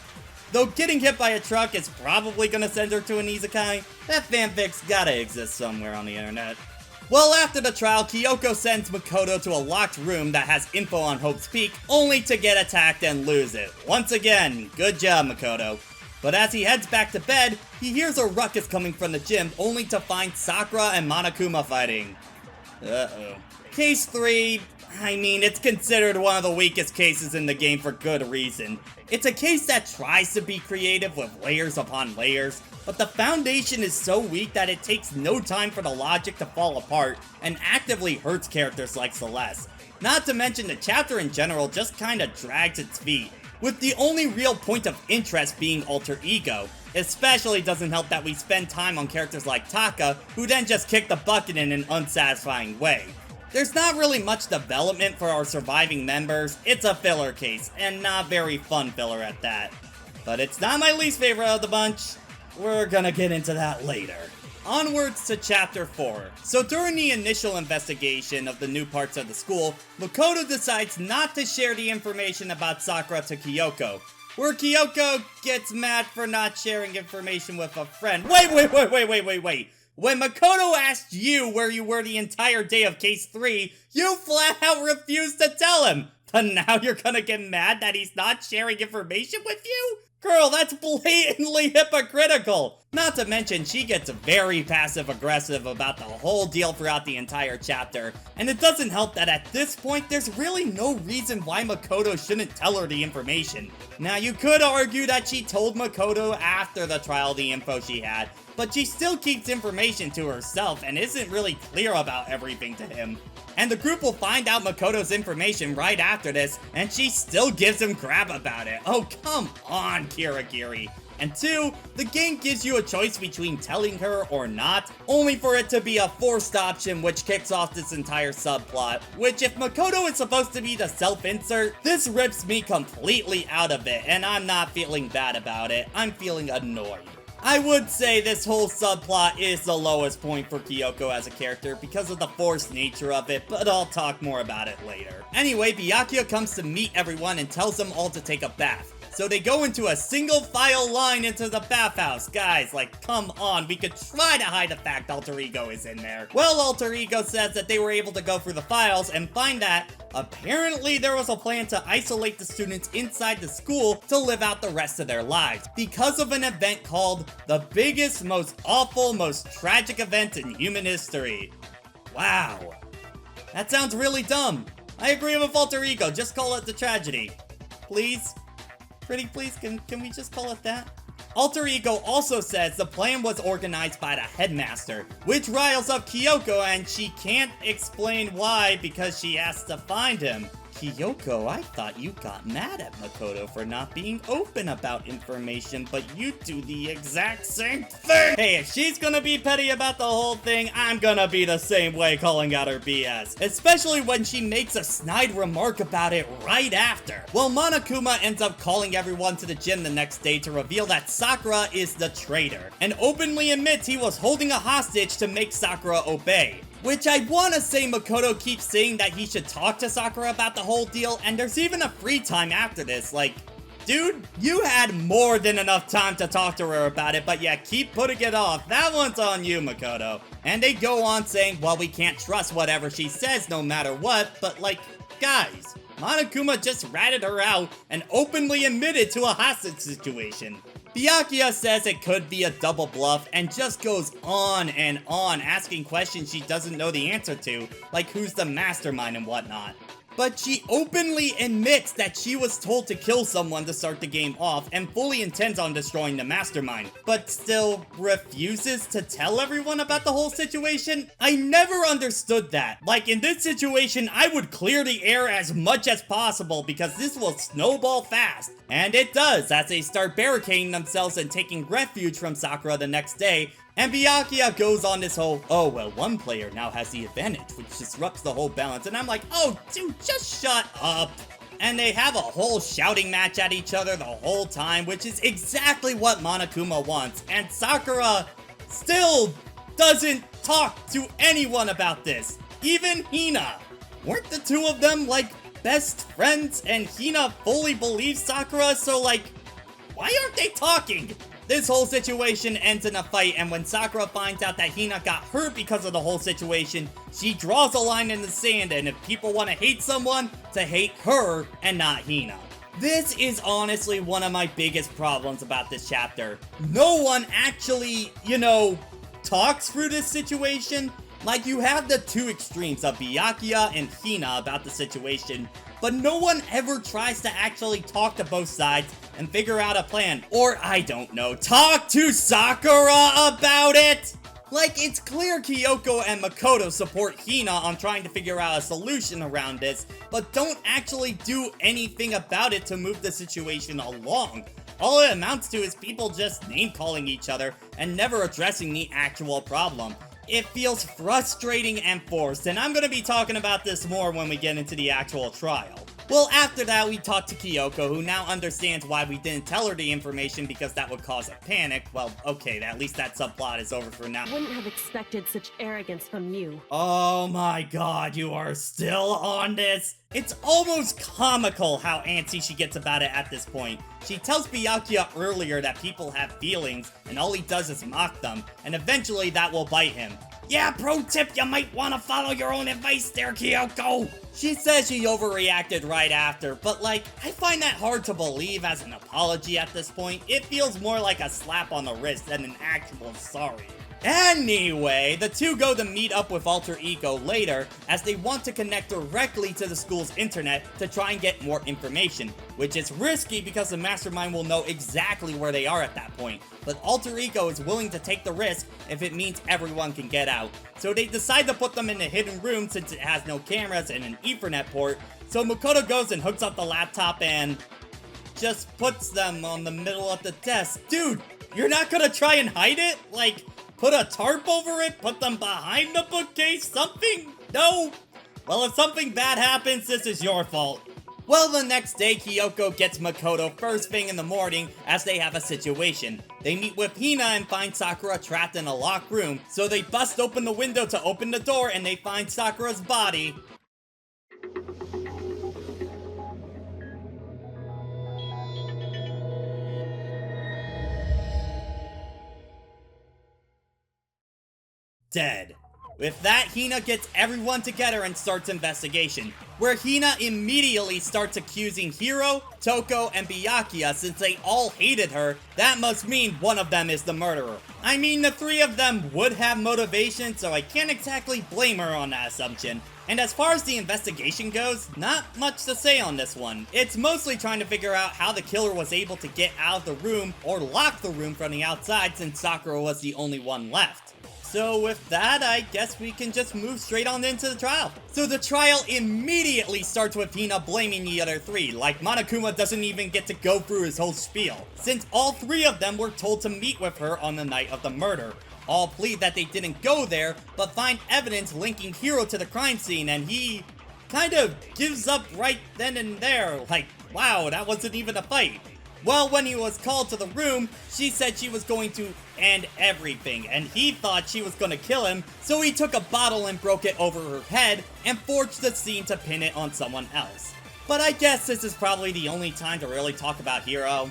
Though getting hit by a truck is probably gonna send her to an isekai, that fanfic's gotta exist somewhere on the internet. Well, after the trial, Kyoko sends Makoto to a locked room that has info on Hope's Peak, only to get attacked and lose it. Once again, good job, Makoto. But as he heads back to bed, he hears a ruckus coming from the gym, only to find Sakura and Monokuma fighting. Uh-oh. Case 3, I mean, it's considered one of the weakest cases in the game for good reason. It's a case that tries to be creative with layers upon layers, but the foundation is so weak that it takes no time for the logic to fall apart and actively hurts characters like Celeste. Not to mention the chapter in general just kinda drags its feet, with the only real point of interest being Alter Ego. Especially doesn't help that we spend time on characters like Taka, who then just kick the bucket in an unsatisfying way. There's not really much development for our surviving members. It's a filler case, and not very fun filler at that. But it's not my least favorite of the bunch. We're gonna get into that later. Onwards to Chapter 4. So during the initial investigation of the new parts of the school, Makoto decides not to share the information about Sakura to Kyoko, where Kyoko gets mad for not sharing information with a friend. Wait. When Makoto asked you where you were the entire day of Case 3, you flat out refused to tell him. But now you're gonna get mad that he's not sharing information with you? Girl, that's blatantly hypocritical. Not to mention, she gets very passive-aggressive about the whole deal throughout the entire chapter. And it doesn't help that at this point, there's really no reason why Makoto shouldn't tell her the information. Now, you could argue that she told Makoto after the trial the info she had, but she still keeps information to herself and isn't really clear about everything to him. And the group will find out Makoto's information right after this, and she still gives him crap about it. Oh, come on, Kirigiri. And 2, the game gives you a choice between telling her or not, only for it to be a forced option which kicks off this entire subplot, which if Makoto is supposed to be the self-insert, this rips me completely out of it, and I'm not feeling bad about it. I'm feeling annoyed. I would say this whole subplot is the lowest point for Kyoko as a character because of the forced nature of it, but I'll talk more about it later. Anyway, Byakuya comes to meet everyone and tells them all to take a bath. So they go into a single file line into the bathhouse. Guys, like, come on, we could try to hide the fact Alter Ego is in there. Well, Alter Ego says that they were able to go through the files and find that apparently there was a plan to isolate the students inside the school to live out the rest of their lives because of an event called the biggest, most awful, most tragic event in human history. Wow. That sounds really dumb. I agree with Alter Ego, just call it the tragedy. Please? Pretty please, can we just call it that? Alter Ego also says the plan was organized by the headmaster, which riles up Kyoko and she can't explain why because she has to find him. Kyoko, I thought you got mad at Makoto for not being open about information, but you do the exact same thing! Hey, if she's gonna be petty about the whole thing, I'm gonna be the same way calling out her BS. Especially when she makes a snide remark about it right after. Well, Monokuma ends up calling everyone to the gym the next day to reveal that Sakura is the traitor, and openly admits he was holding a hostage to make Sakura obey. Which I wanna say Makoto keeps saying that he should talk to Sakura about the whole deal, and there's even a free time after this. Like, dude, you had more than enough time to talk to her about it, but yeah, keep putting it off. That one's on you, Makoto. And they go on saying, well, we can't trust whatever she says no matter what, but like, guys, Monokuma just ratted her out and openly admitted to a hostage situation. Byakuya says it could be a double bluff and just goes on and on asking questions she doesn't know the answer to, like who's the mastermind and whatnot. But she openly admits that she was told to kill someone to start the game off and fully intends on destroying the mastermind, but still refuses to tell everyone about the whole situation? I never understood that. Like, in this situation, I would clear the air as much as possible because this will snowball fast. And it does, as they start barricading themselves and taking refuge from Sakura the next day. And Byakuya goes on this whole, oh, well, one player now has the advantage, which disrupts the whole balance. And I'm like, oh, dude, just shut up. And they have a whole shouting match at each other the whole time, which is exactly what Monokuma wants. And Sakura still doesn't talk to anyone about this. Even Hina. Weren't the two of them, like, best friends? And Hina fully believes Sakura, so, like, why aren't they talking? This whole situation ends in a fight, and when Sakura finds out that Hina got hurt because of the whole situation, she draws a line in the sand, and if people want to hate someone, to hate her and not Hina. This is honestly one of my biggest problems about this chapter. No one actually, talks through this situation. Like, you have the two extremes of Byakuya and Hina about the situation, but no one ever tries to actually talk to both sides and figure out a plan. Or, I don't know, talk to Sakura about it! Like, it's clear Kyoko and Makoto support Hina on trying to figure out a solution around this, but don't actually do anything about it to move the situation along. All it amounts to is people just name-calling each other and never addressing the actual problem. It feels frustrating and forced, and I'm gonna be talking about this more when we get into the actual trial. Well, after that, we talk to Kyoko, who now understands why we didn't tell her the information because that would cause a panic. Well, okay, at least that subplot is over for now. Wouldn't have expected such arrogance from you. Oh my god, you are still on this? It's almost comical how antsy she gets about it at this point. She tells Byakuya earlier that people have feelings, and all he does is mock them, and eventually that will bite him. Yeah, pro tip, you might want to follow your own advice there, Kyoko! She says she overreacted right after, but like, I find that hard to believe as an apology at this point. It feels more like a slap on the wrist than an actual sorry. Anyway, the two go to meet up with Alter Ego later, as they want to connect directly to the school's internet to try and get more information, which is risky because the mastermind will know exactly where they are at that point, but Alter Ego is willing to take the risk if it means everyone can get out. So they decide to put them in a hidden room since it has no cameras and an Ethernet port, so Makoto goes and hooks up the laptop and just puts them on the middle of the desk. Dude, you're not gonna try and hide it? Like, put a tarp over it? Put them behind the bookcase? Something? No? Well, if something bad happens, this is your fault. Well, the next day, Kyoko gets Makoto first thing in the morning as they have a situation. They meet with Hina and find Sakura trapped in a locked room, so they bust open the window to open the door and they find Sakura's body. Dead. With that, Hina gets everyone together and starts investigation, where Hina immediately starts accusing Hiro, Toko, and Byakuya since they all hated her. That must mean one of them is the murderer. I mean, the three of them would have motivation, so I can't exactly blame her on that assumption. And as far as the investigation goes, not much to say on this one. It's mostly trying to figure out how the killer was able to get out of the room or lock the room from the outside since Sakura was the only one left. So with that, I guess we can just move straight on into the trial. So the trial immediately starts with Hina blaming the other three, like Monokuma doesn't even get to go through his whole spiel, since all three of them were told to meet with her on the night of the murder. All plead that they didn't go there, but find evidence linking Hiro to the crime scene, and he kind of gives up right then and there, like, wow, that wasn't even a fight. Well, when he was called to the room, she said she was going to end everything, and he thought she was going to kill him, so he took a bottle and broke it over her head and forged the scene to pin it on someone else. But I guess this is probably the only time to really talk about Hiro.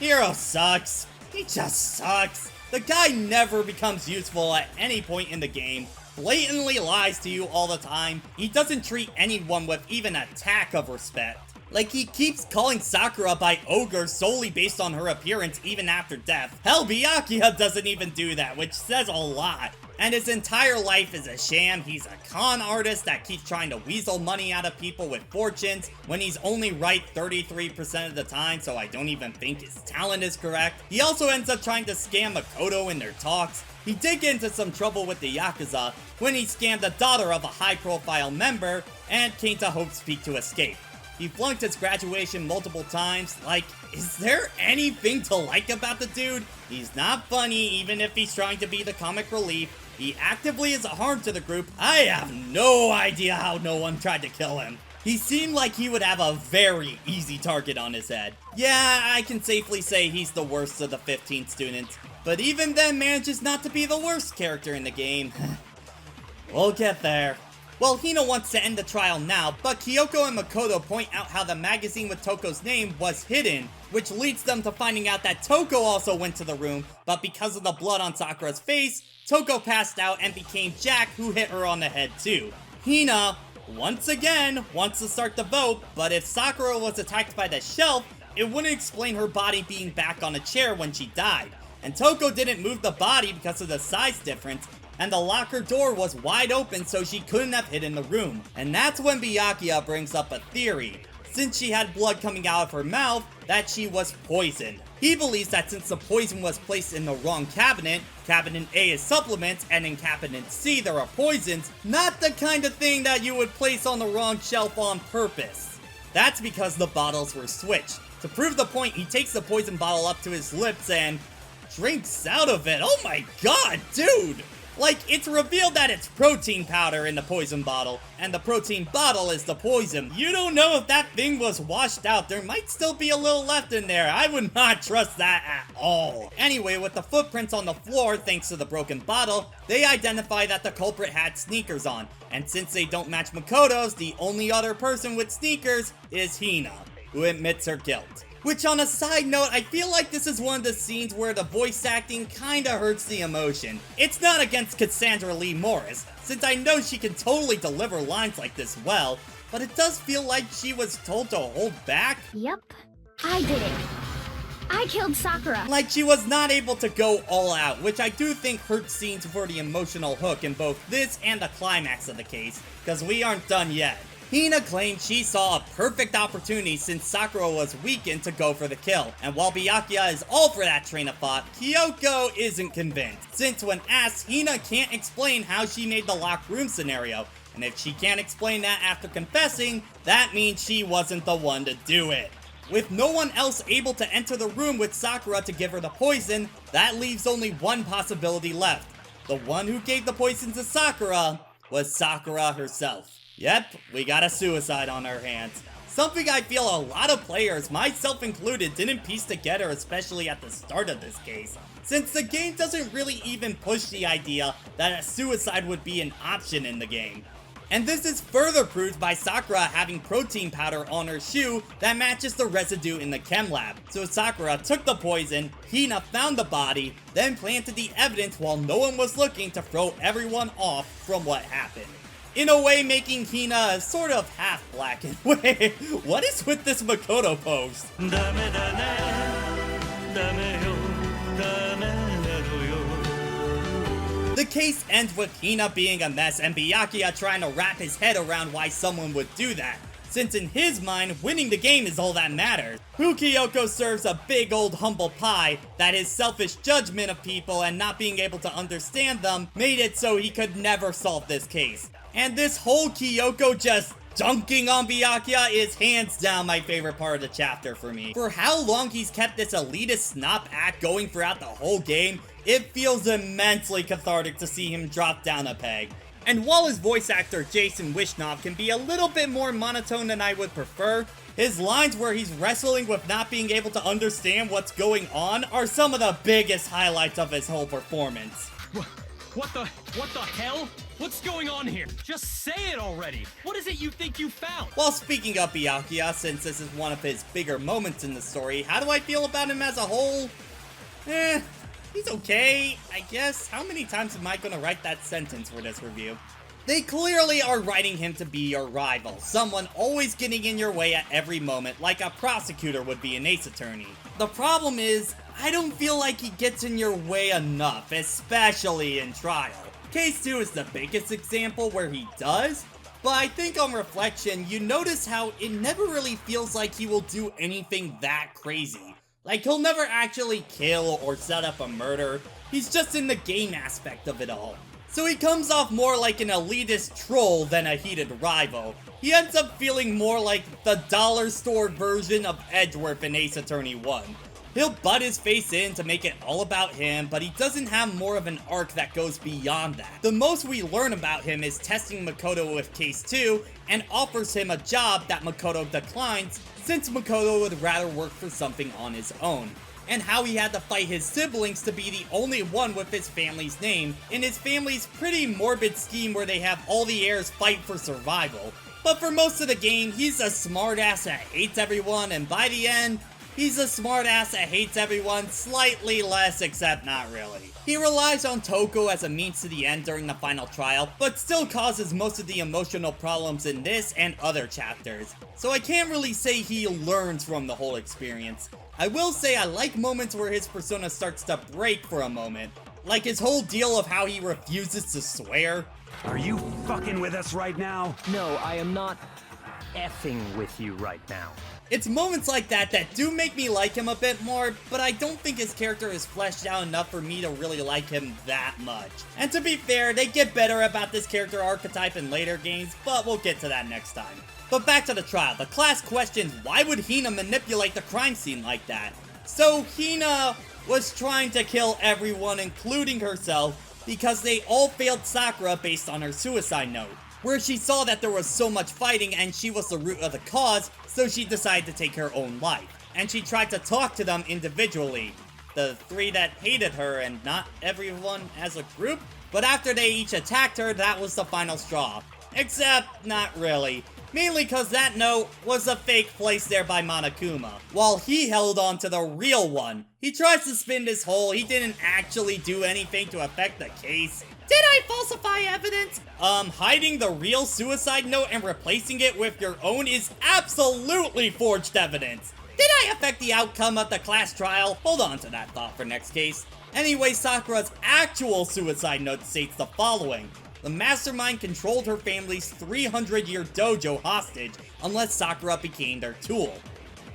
Hiro sucks. He just sucks. The guy never becomes useful at any point in the game, blatantly lies to you all the time. He doesn't treat anyone with even a tack of respect. Like, he keeps calling Sakura by ogre solely based on her appearance even after death. Hell, Byakuya doesn't even do that, which says a lot. And his entire life is a sham. He's a con artist that keeps trying to weasel money out of people with fortunes when he's only right 33% of the time, so I don't even think his talent is correct. He also ends up trying to scam Makoto in their talks. He did get into some trouble with the Yakuza when he scammed the daughter of a high-profile member and came to Hope's Peak to escape. He flunked his graduation multiple times. Like, is there anything to like about the dude? He's not funny, even if he's trying to be the comic relief. He actively is a harm to the group. I have no idea how no one tried to kill him. He seemed like he would have a very easy target on his head. Yeah, I can safely say he's the worst of the 15 students, but even then manages not to be the worst character in the game. We'll get there. Well, Hina wants to end the trial now, but Kyoko and Makoto point out how the magazine with Toko's name was hidden, which leads them to finding out that Toko also went to the room, but because of the blood on Sakura's face, Toko passed out and became Jack, who hit her on the head too. Hina, once again, wants to start the vote, but if Sakura was attacked by the shelf, it wouldn't explain her body being back on a chair when she died. And Toko didn't move the body because of the size difference, and the locker door was wide open so she couldn't have hidden the room. And that's when Byakuya brings up a theory. Since she had blood coming out of her mouth, that she was poisoned. He believes that since the poison was placed in the wrong cabinet, Cabinet A is supplements, and in Cabinet C there are poisons, not the kind of thing that you would place on the wrong shelf on purpose. That's because the bottles were switched. To prove the point, he takes the poison bottle up to his lips and drinks out of it. Oh my god, dude! Like, it's revealed that it's protein powder in the poison bottle, and the protein bottle is the poison. You don't know if that thing was washed out. There might still be a little left in there. I would not trust that at all. Anyway, with the footprints on the floor, thanks to the broken bottle, they identify that the culprit had sneakers on. And since they don't match Makoto's, the only other person with sneakers is Hina, who admits her guilt. Which, on a side note, I feel like this is one of the scenes where the voice acting kinda hurts the emotion. It's not against Cassandra Lee Morris, since I know she can totally deliver lines like this well, but it does feel like she was told to hold back. Yep, I did it. I killed Sakura. Like she was not able to go all out, which I do think hurts scenes for the emotional hook in both this and the climax of the case, because we aren't done yet. Hina claimed she saw a perfect opportunity since Sakura was weakened to go for the kill, and while Byakuya is all for that train of thought, Kyoko isn't convinced, since when asked, Hina can't explain how she made the locked room scenario, and if she can't explain that after confessing, that means she wasn't the one to do it. With no one else able to enter the room with Sakura to give her the poison, that leaves only one possibility left. The one who gave the poison to Sakura was Sakura herself. Yep, we got a suicide on our hands. Something I feel a lot of players, myself included, didn't piece together, especially at the start of this case, since the game doesn't really even push the idea that a suicide would be an option in the game. And this is further proved by Sakura having protein powder on her shoe that matches the residue in the chem lab. So Sakura took the poison, Hina found the body, then planted the evidence while no one was looking to throw everyone off from what happened. In a way, making Hina sort of half-black. Wait, what is with this Makoto pose? The case ends with Hina being a mess and Byakuya trying to wrap his head around why someone would do that, since in his mind, winning the game is all that matters. Kyoko serves a big old humble pie that his selfish judgment of people and not being able to understand them made it so he could never solve this case. And this whole Kyoko just dunking on Byakuya is hands down my favorite part of the chapter for me. For how long he's kept this elitist snop act going throughout the whole game, it feels immensely cathartic to see him drop down a peg. And while his voice actor Jason Wishnov can be a little bit more monotone than I would prefer, his lines where he's wrestling with not being able to understand what's going on are some of the biggest highlights of his whole performance. What the hell? What's going on here? Just say it already. What is it you think you found? While speaking of Byakuya, since this is one of his bigger moments in the story, how do I feel about him as a whole? He's okay, I guess. How many times am I gonna write that sentence for this review? They clearly are writing him to be your rival, someone always getting in your way at every moment, like a prosecutor would be an ace attorney. The problem is, I don't feel like he gets in your way enough, especially in trial. Case 2 is the biggest example where he does, but I think on reflection, you notice how it never really feels like he will do anything that crazy. Like, he'll never actually kill or set up a murder, he's just in the game aspect of it all. So he comes off more like an elitist troll than a heated rival. He ends up feeling more like the dollar store version of Edgeworth in Ace Attorney 1. He'll butt his face in to make it all about him, but he doesn't have more of an arc that goes beyond that. The most we learn about him is testing Makoto with Case 2, and offers him a job that Makoto declines, since Makoto would rather work for something on his own. And how he had to fight his siblings to be the only one with his family's name, in his family's pretty morbid scheme where they have all the heirs fight for survival. But for most of the game, he's a smartass that hates everyone, and by the end, he's a smartass that hates everyone slightly less, except not really. He relies on Toko as a means to the end during the final trial, but still causes most of the emotional problems in this and other chapters. So I can't really say he learns from the whole experience. I will say I like moments where his persona starts to break for a moment. Like his whole deal of how he refuses to swear. Are you fucking with us right now? No, I am not effing with you right now. It's moments like that that do make me like him a bit more, but I don't think his character is fleshed out enough for me to really like him that much. And to be fair, they get better about this character archetype in later games, but we'll get to that next time. But back to the trial. The class questions why would Hina manipulate the crime scene like that? So Hina was trying to kill everyone, including herself, because they all failed Sakura based on her suicide note, where she saw that there was so much fighting and she was the root of the cause, so she decided to take her own life. And she tried to talk to them individually, the three that hated her and not everyone as a group. But after they each attacked her, that was the final straw. Except, not really. Mainly because that note was a fake placed there by Monokuma, while he held on to the real one. He tries to spin this whole he didn't actually do anything to affect the case. Did I falsify evidence? Hiding the real suicide note and replacing it with your own is absolutely forged evidence. Did I affect the outcome of the class trial? Hold on to that thought for next case. Anyway, Sakura's actual suicide note states the following. The mastermind controlled her family's 300-year dojo hostage unless Sakura became their tool.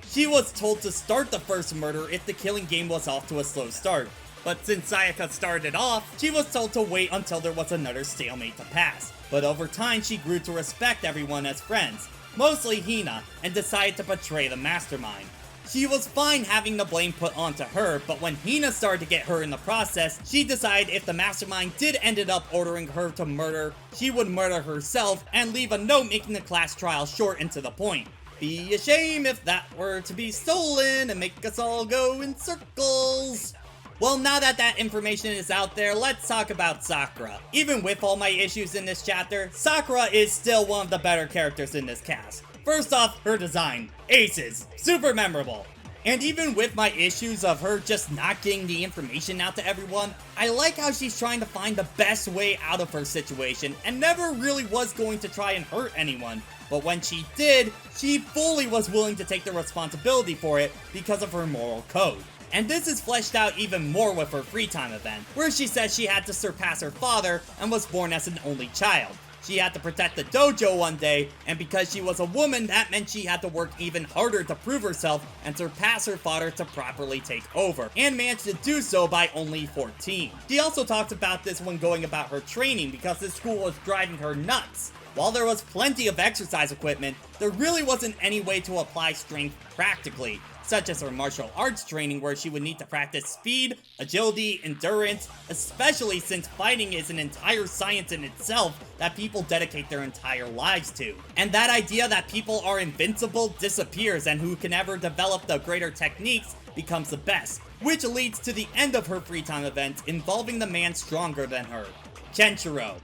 She was told to start the first murder if the killing game was off to a slow start. But since Sayaka started off, she was told to wait until there was another stalemate to pass. But over time, she grew to respect everyone as friends. mostly Hina, and decided to betray the mastermind. She was fine having the blame put onto her, but when Hina started to get her in the process, she decided if the mastermind did ended up ordering her to murder, she would murder herself and leave a note making the class trial short and to the point. Be a shame if that were to be stolen and make us all go in circles. Well, now that that information is out there, let's talk about Sakura. Even with all my issues in this chapter, Sakura is still one of the better characters in this cast. First off, her design. Aces. Super memorable. And even with my issues of her just not getting the information out to everyone, I like how she's trying to find the best way out of her situation and never really was going to try and hurt anyone. But when she did, she fully was willing to take the responsibility for it because of her moral code. And this is fleshed out even more with her free time event, where she says she had to surpass her father and was born as an only child. She had to protect the dojo one day, and because she was a woman, that meant she had to work even harder to prove herself and surpass her father to properly take over, and managed to do so by only 14. She also talked about this when going about her training because this school was driving her nuts. While there was plenty of exercise equipment, there really wasn't any way to apply strength practically, such as her martial arts training where she would need to practice speed, agility, endurance, especially since fighting is an entire science in itself that people dedicate their entire lives to. And that idea that people are invincible disappears, and who can ever develop the greater techniques becomes the best, which leads to the end of her free time event involving the man stronger than her, Kenshiro.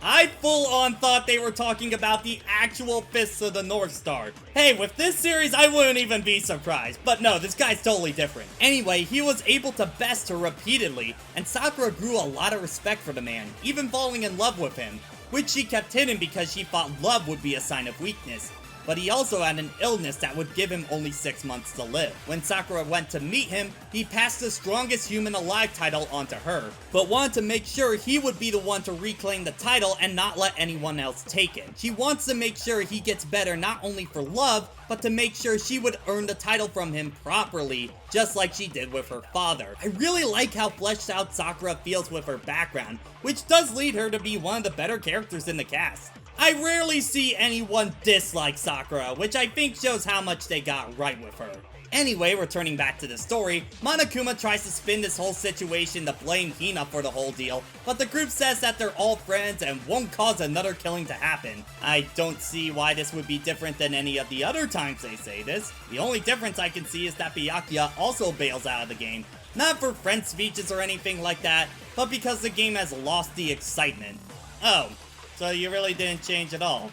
I full on thought they were talking about the actual Fists of the North Star. Hey, with this series, I wouldn't even be surprised. But no, this guy's totally different. Anyway, he was able to best her repeatedly, and Sakura grew a lot of respect for the man, even falling in love with him, which she kept hidden because she thought love would be a sign of weakness. But he also had an illness that would give him only 6 months to live. When Sakura went to meet him, he passed the strongest human alive title onto her, but wanted to make sure he would be the one to reclaim the title and not let anyone else take it. She wants to make sure he gets better not only for love, but to make sure she would earn the title from him properly, just like she did with her father. I really like how fleshed out Sakura feels with her background, which does lead her to be one of the better characters in the cast. I rarely see anyone dislike Sakura, which I think shows how much they got right with her. Anyway, returning back to the story, Monokuma tries to spin this whole situation to blame Hina for the whole deal, but the group says that they're all friends and won't cause another killing to happen. I don't see why this would be different than any of the other times they say this. The only difference I can see is that Byakuya also bails out of the game. Not for friend speeches or anything like that, but because the game has lost the excitement. Oh. So you really didn't change at all.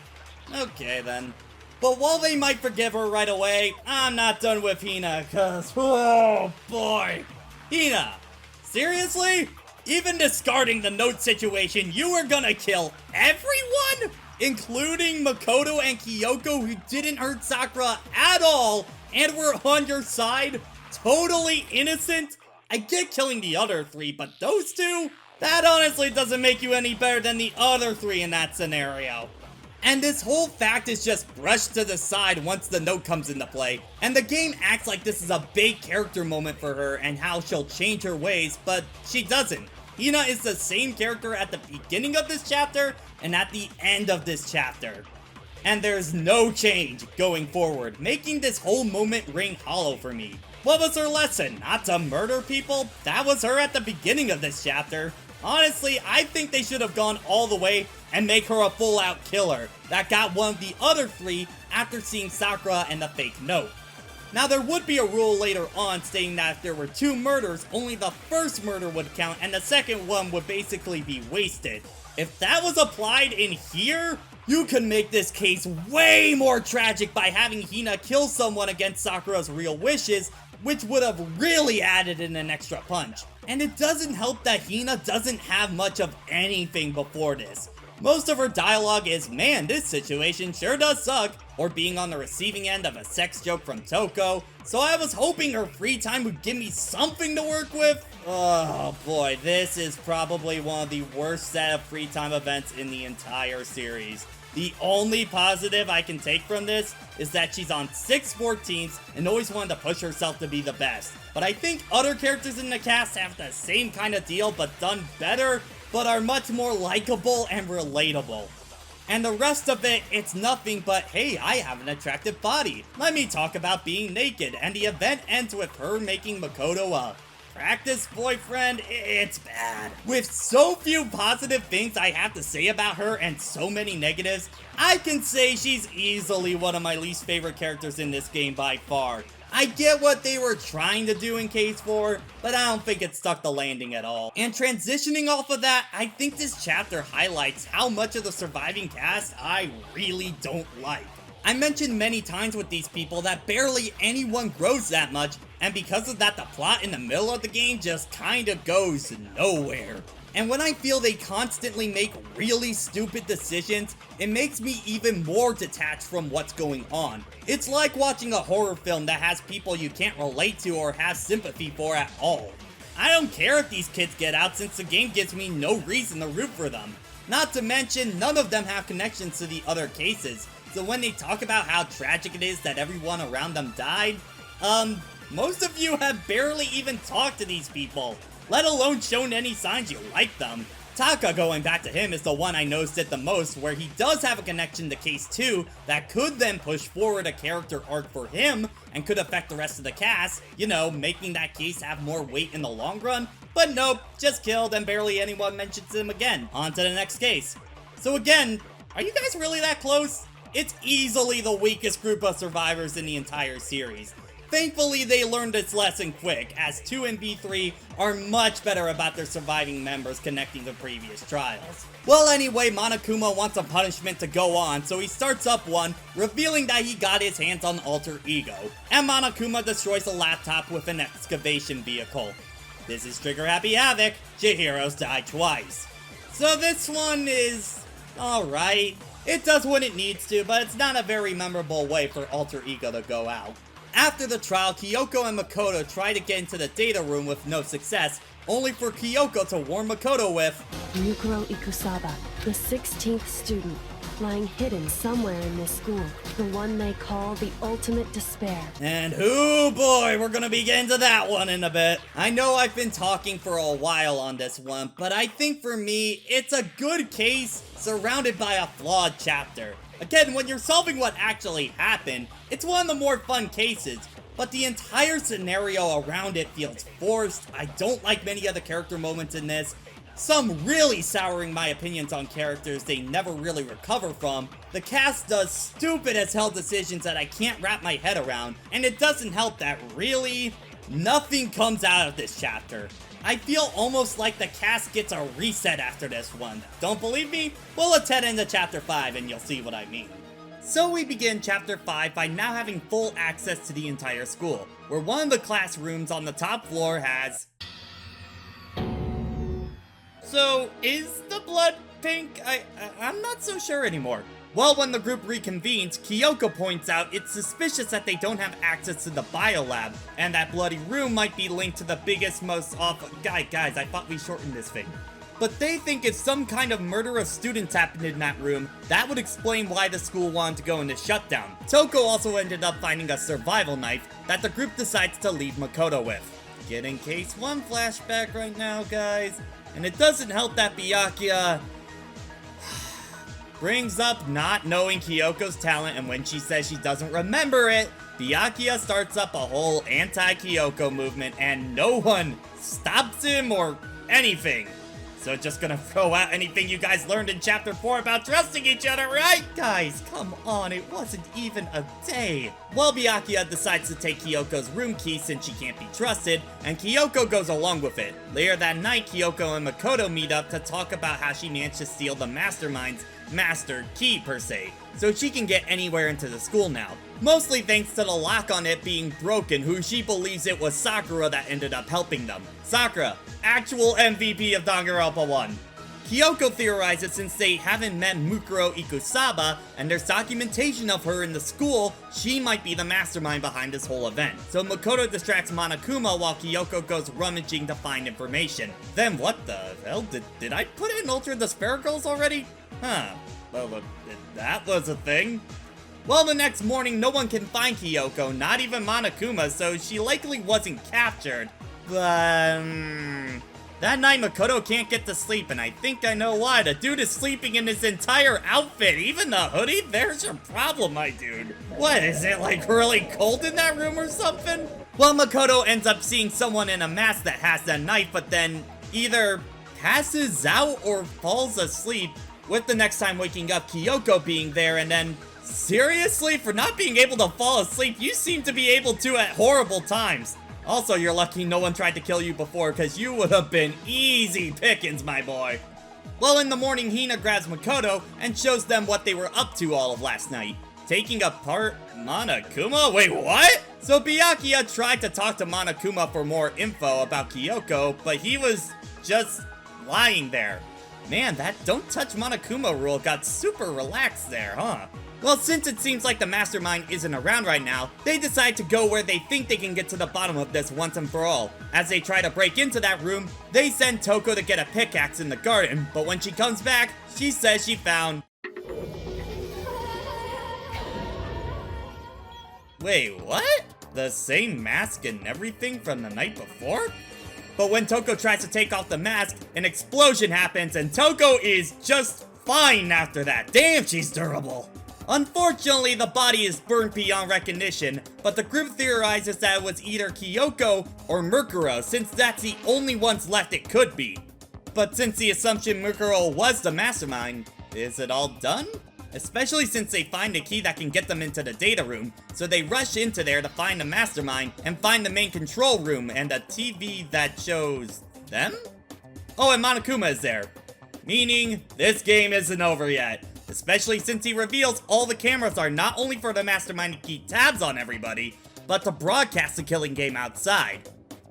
Okay then. But while they might forgive her right away, I'm not done with Hina, cause oh boy. Hina, seriously? Even discarding the note situation, you were gonna kill everyone? Including Makoto and Kyoko, who didn't hurt Sakura at all and were on your side? Totally innocent? I get killing the other three, but those two? That honestly doesn't make you any better than the other three in that scenario. And this whole fact is just brushed to the side once the note comes into play, and the game acts like this is a big character moment for her and how she'll change her ways, but she doesn't. Hina is the same character at the beginning of this chapter and at the end of this chapter. And there's no change going forward, making this whole moment ring hollow for me. What was her lesson? Not to murder people? That was her at the beginning of this chapter. Honestly, I think they should have gone all the way and make her a full-out killer that got one of the other three after seeing Sakura and the fake note. Now, there would be a rule later on stating that if there were 2 murders, only the first murder would count and the second one would basically be wasted. If that was applied in here, you could make this case way more tragic by having Hina kill someone against Sakura's real wishes, which would have really added in an extra punch. And it doesn't help that Hina doesn't have much of anything before this. Most of her dialogue is, man, this situation sure does suck, or being on the receiving end of a sex joke from Toko, so I was hoping her free time would give me something to work with. Oh boy, this is probably one of the worst set of free time events in the entire series. The only positive I can take from this is that she's on 6/14 and always wanted to push herself to be the best. But I think other characters in the cast have the same kind of deal but done better, but are much more likable and relatable. And the rest of it, it's nothing but, hey, I have an attractive body. Let me talk about being naked. And the event ends with her making Makoto a practice boyfriend. It's bad. With so few positive things I have to say about her and so many negatives, I can say she's easily one of my least favorite characters in this game by far. I get what they were trying to do in Case 4, but I don't think it stuck the landing at all. And transitioning off of that, I think this chapter highlights how much of the surviving cast I really don't like. I mentioned many times with these people that barely anyone grows that much, and because of that, the plot in the middle of the game just kinda goes nowhere. And when I feel they constantly make really stupid decisions, it makes me even more detached from what's going on. It's like watching a horror film that has people you can't relate to or have sympathy for at all. I don't care if these kids get out since the game gives me no reason to root for them. Not to mention, none of them have connections to the other cases, so when they talk about how tragic it is that everyone around them died, most of you have barely even talked to these people, let alone shown any signs you like them. Taka, going back to him, is the one I noticed it the most, where he does have a connection to Case 2 that could then push forward a character arc for him and could affect the rest of the cast, you know, making that case have more weight in the long run. But nope, just killed and barely anyone mentions him again. On to the next case. So again, are you guys really that close? It's easily the weakest group of survivors in the entire series. Thankfully, they learned its lesson quick, as 2 and B3 are much better about their surviving members connecting to previous trials. Well, anyway, Monokuma wants a punishment to go on, so he starts up one, revealing that he got his hands on Alter Ego, and Monokuma destroys a laptop with an excavation vehicle. This is Trigger Happy Havoc, Chihiro's died twice. So this one is alright. It does what it needs to, but it's not a very memorable way for Alter Ego to go out. After the trial, Kyoko and Makoto try to get into the data room with no success, only for Kyoko to warn Makoto with Mukuro Ikusaba, the 16th student, lying hidden somewhere in this school, the one they call the ultimate despair. And oh boy, we're gonna be getting to that one in a bit. I know I've been talking for a while on this one, but I think for me, it's a good case surrounded by a flawed chapter. Again, when you're solving what actually happened, it's one of the more fun cases, but the entire scenario around it feels forced. I don't like many of the character moments in this, some really souring my opinions on characters they never really recover from. The cast does stupid as hell decisions that I can't wrap my head around, and it doesn't help that really nothing comes out of this chapter. I feel almost like the cast gets a reset after this one. Don't believe me? Well, let's head into chapter 5 and you'll see what I mean. So we begin chapter 5 by now having full access to the entire school, where one of the classrooms on the top floor has... So, is the blood pink? I'm not so sure anymore. Well, when the group reconvenes, Kyoko points out it's suspicious that they don't have access to the biolab, and that bloody room might be linked to the biggest, most awful... Guys, I thought we shortened this thing. But they think if some kind of murder of students happened in that room, that would explain why the school wanted to go into shutdown. Toko also ended up finding a survival knife that the group decides to leave Makoto with. Getting Case 1 flashback right now, guys. And it doesn't help that Byakuya brings up not knowing Kyoko's talent, and when she says she doesn't remember it, Byakuya starts up a whole anti-Kyoko movement, and no one stops him or anything. So just gonna throw out anything you guys learned in chapter 4 about trusting each other, right? Guys, come on, it wasn't even a day. Well, Byakuya decides to take Kyoko's room key since she can't be trusted, and Kyoko goes along with it. Later that night, Kyoko and Makoto meet up to talk about how she managed to steal the mastermind's master key, per se, so she can get anywhere into the school now. Mostly thanks to the lock on it being broken, who she believes it was Sakura that ended up helping them. Sakura, actual MVP of Danganronpa 1. Kyoko theorizes since they haven't met Mukuro Ikusaba, and there's documentation of her in the school, she might be the mastermind behind this whole event. So Makoto distracts Monokuma while Kyoko goes rummaging to find information. Then what the hell? Did I put in Ultra Despair Girls already? Huh. Well, that was a thing. Well, the next morning, no one can find Kyoko, not even Monokuma, so she likely wasn't captured. But, That night, Makoto can't get to sleep, and I think I know why. The dude is sleeping in his entire outfit, even the hoodie? There's your problem, my dude. What, is it like really cold in that room or something? Well, Makoto ends up seeing someone in a mask that has that knife, but then either passes out or falls asleep, with the next time waking up Kyoko being there, and then seriously, for not being able to fall asleep, you seem to be able to at horrible times. Also, you're lucky no one tried to kill you before, because you would have been easy pickings, my boy. Well, in the morning, Hina grabs Makoto and shows them what they were up to all of last night. Taking apart Monokuma? Wait, what? So Byakuya tried to talk to Monokuma for more info about Kyoko, but he was just lying there. Man, that don't touch Monokuma rule got super relaxed there, huh? Well, since it seems like the mastermind isn't around right now, they decide to go where they think they can get to the bottom of this once and for all. As they try to break into that room, they send Toko to get a pickaxe in the garden, but when she comes back, she says she found... Wait, what? The same mask and everything from the night before? But when Toko tries to take off the mask, an explosion happens and Toko is just fine after that. Damn, she's durable. Unfortunately, the body is burnt beyond recognition, but the group theorizes that it was either Kyoko or Mukuro, since that's the only ones left it could be. But since the assumption Mukuro was the mastermind, is it all done? Especially since they find a key that can get them into the data room, so they rush into there to find the mastermind and find the main control room and a TV that shows them? Oh, and Monokuma is there. Meaning, this game isn't over yet. Especially since he reveals all the cameras are not only for the mastermind to keep tabs on everybody, but to broadcast the killing game outside.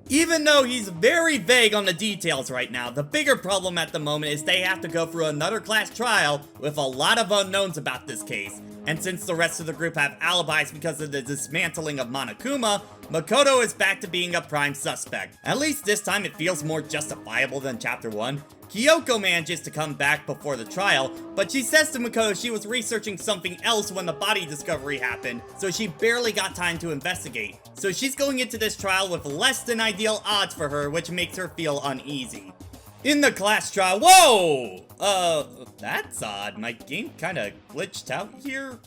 Even though he's very vague on the details right now, the bigger problem at the moment is they have to go through another class trial with a lot of unknowns about this case. And since the rest of the group have alibis because of the dismantling of Monokuma, Makoto is back to being a prime suspect. At least this time it feels more justifiable than Chapter 1. Kyoko manages to come back before the trial, but she says to Makoto she was researching something else when the body discovery happened, so she barely got time to investigate. So she's going into this trial with less than ideal odds for her, which makes her feel uneasy. In the class trial, whoa! That's odd. My game kinda glitched out here.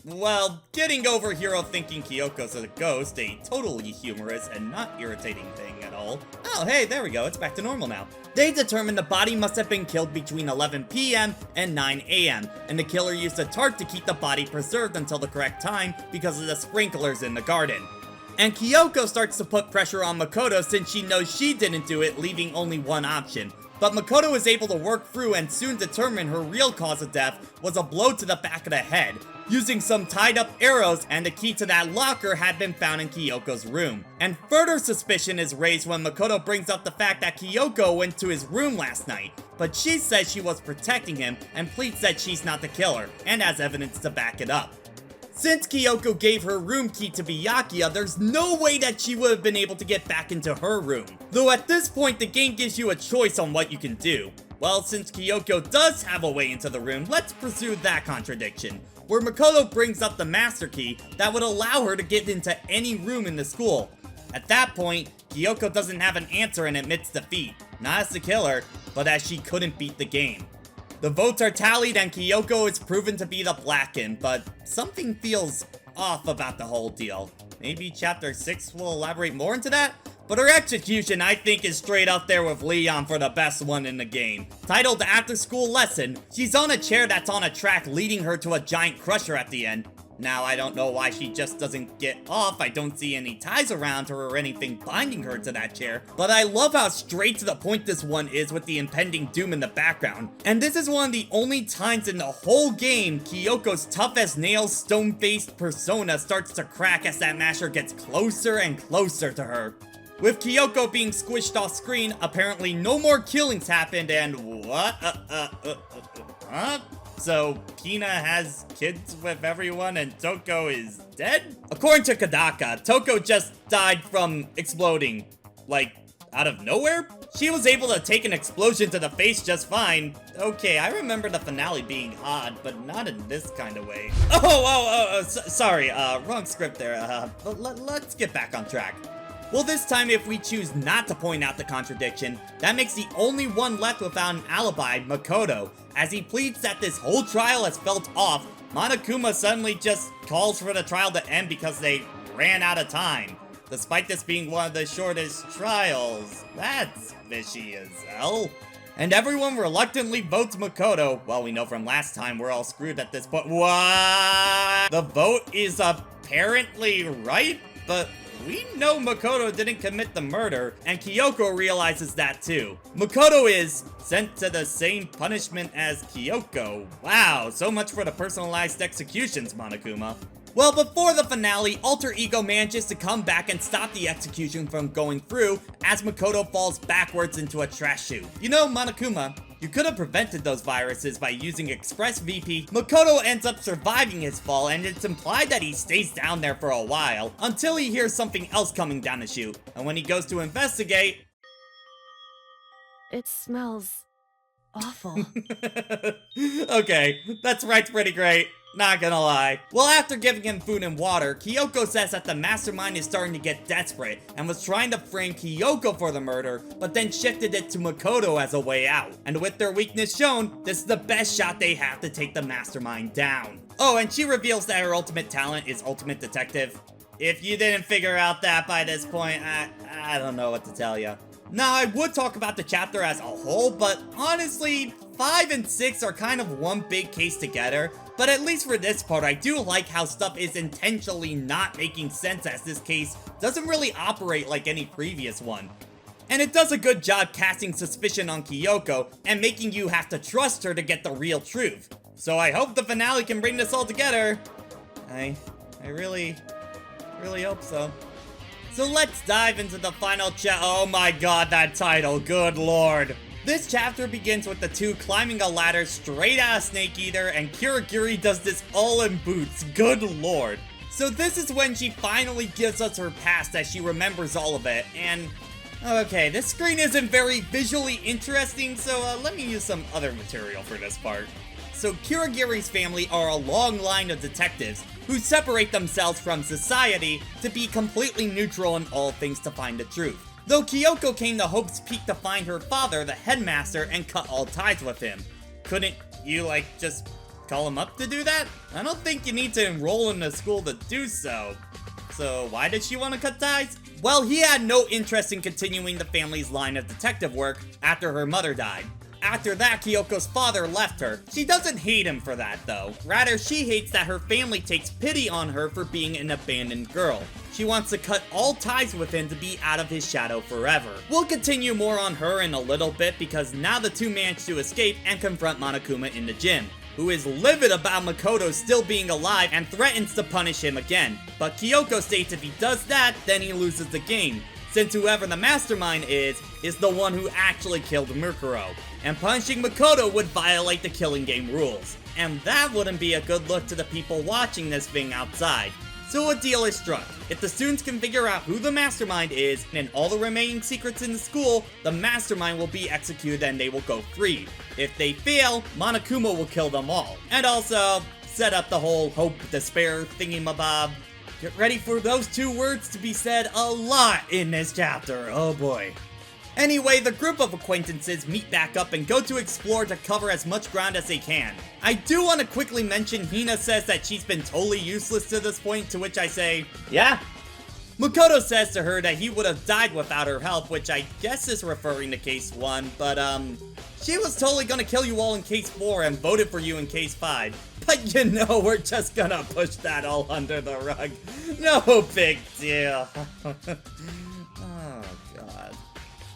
Well, getting over Hiro thinking Kyoko's a ghost, a totally humorous and not irritating thing at all. Oh, hey, there we go, it's back to normal now. They determined the body must have been killed between 11 p.m. and 9 a.m., and the killer used a tarp to keep the body preserved until the correct time because of the sprinklers in the garden. And Kyoko starts to put pressure on Makoto since she knows she didn't do it, leaving only one option. But Makoto is able to work through and soon determine her real cause of death was a blow to the back of the head, using some tied up arrows, and the key to that locker had been found in Kyoko's room. And further suspicion is raised when Makoto brings up the fact that Kyoko went to his room last night, but she says she was protecting him and pleads that she's not the killer, and has evidence to back it up. Since Kyoko gave her room key to Byakuya, there's no way that she would have been able to get back into her room. Though at this point, the game gives you a choice on what you can do. Well, since Kyoko does have a way into the room, let's pursue that contradiction, where Makoto brings up the master key that would allow her to get into any room in the school. At that point, Kyoko doesn't have an answer and admits defeat, not as the killer, but as she couldn't beat the game. The votes are tallied and Kyoko is proven to be the Blackened, but something feels off about the whole deal. Maybe Chapter 6 will elaborate more into that? But her execution, I think, is straight up there with Leon for the best one in the game. Titled After School Lesson, she's on a chair that's on a track leading her to a giant crusher at the end. Now, I don't know why she just doesn't get off. I don't see any ties around her or anything binding her to that chair. But I love how straight to the point this one is with the impending doom in the background. And this is one of the only times in the whole game Kyoko's tough-as-nails, stone-faced persona starts to crack as that masher gets closer and closer to her. With Kyoko being squished off screen, apparently no more killings happened and what? Huh? So, Hina has kids with everyone and Toko is dead? According to Kadaka, Toko just died from exploding. Like, out of nowhere? She was able to take an explosion to the face just fine. Okay, I remember the finale being odd, but not in this kind of way. Sorry, wrong script there. But let's get back on track. Well, this time if we choose not to point out the contradiction, that makes the only one left without an alibi, Makoto. As he pleads that this whole trial has felt off, Monokuma suddenly just calls for the trial to end because they ran out of time. Despite this being one of the shortest trials. That's fishy as hell. And everyone reluctantly votes Makoto. Well, we know from last time we're all screwed at this point. What? The vote is apparently right, but we know Makoto didn't commit the murder, and Kyoko realizes that too. Makoto is sent to the same punishment as Kyoko. Wow, so much for the personalized executions, Monokuma. Well, before the finale, Alter Ego manages to come back and stop the execution from going through as Makoto falls backwards into a trash chute. You know, Monokuma, you could have prevented those viruses by using ExpressVP. Makoto ends up surviving his fall, and it's implied that he stays down there for a while until he hears something else coming down the chute. And when he goes to investigate, It smells awful. okay, that's right, pretty great. Not gonna lie. Well, after giving him food and water, Kyoko says that the mastermind is starting to get desperate and was trying to frame Kyoko for the murder, but then shifted it to Makoto as a way out. And with their weakness shown, this is the best shot they have to take the mastermind down. Oh, and she reveals that her ultimate talent is Ultimate Detective. If you didn't figure out that by this point, I don't know what to tell you. Now, I would talk about the chapter as a whole, but honestly, 5 and 6 are kind of one big case together. But at least for this part, I do like how stuff is intentionally not making sense, as this case doesn't really operate like any previous one. And it does a good job casting suspicion on Kyoko and making you have to trust her to get the real truth. So I hope the finale can bring this all together. I really hope so. So let's dive into the final oh my god, that title, good lord. This chapter begins with the two climbing a ladder straight out of Snake Eater, and Kirigiri does this all in boots, good lord. So this is when she finally gives us her past as she remembers all of it, and okay, this screen isn't very visually interesting, so let me use some other material for this part. So Kirigiri's family are a long line of detectives who separate themselves from society to be completely neutral in all things to find the truth. Though Kyoko came to Hope's Peak to find her father, the headmaster, and cut all ties with him. Couldn't you, just call him up to do that? I don't think you need to enroll in the school to do so. So why did she want to cut ties? Well, he had no interest in continuing the family's line of detective work after her mother died. After that, Kyoko's father left her. She doesn't hate him for that, though. Rather, she hates that her family takes pity on her for being an abandoned girl. She wants to cut all ties with him to be out of his shadow forever. We'll continue more on her in a little bit because now the two manage to escape and confront Monokuma in the gym, who is livid about Makoto still being alive and threatens to punish him again. But Kyoko states if he does that, then he loses the game, since whoever the mastermind is the one who actually killed Mukuro, and punishing Makoto would violate the killing game rules. And that wouldn't be a good look to the people watching this thing outside. So a deal is struck. If the students can figure out who the mastermind is and all the remaining secrets in the school, the mastermind will be executed and they will go free. If they fail, Monokuma will kill them all. And also, set up the whole hope, despair thingy-mabob. Get ready for those two words to be said a lot in this chapter, oh boy. Anyway, the group of acquaintances meet back up and go to explore to cover as much ground as they can. I do want to quickly mention Hina says that she's been totally useless to this point, to which I say, yeah. Makoto says to her that he would have died without her help, which I guess is referring to case 1, but she was totally gonna kill you all in case 4 and voted for you in case 5. But you know, we're just gonna push that all under the rug. No big deal.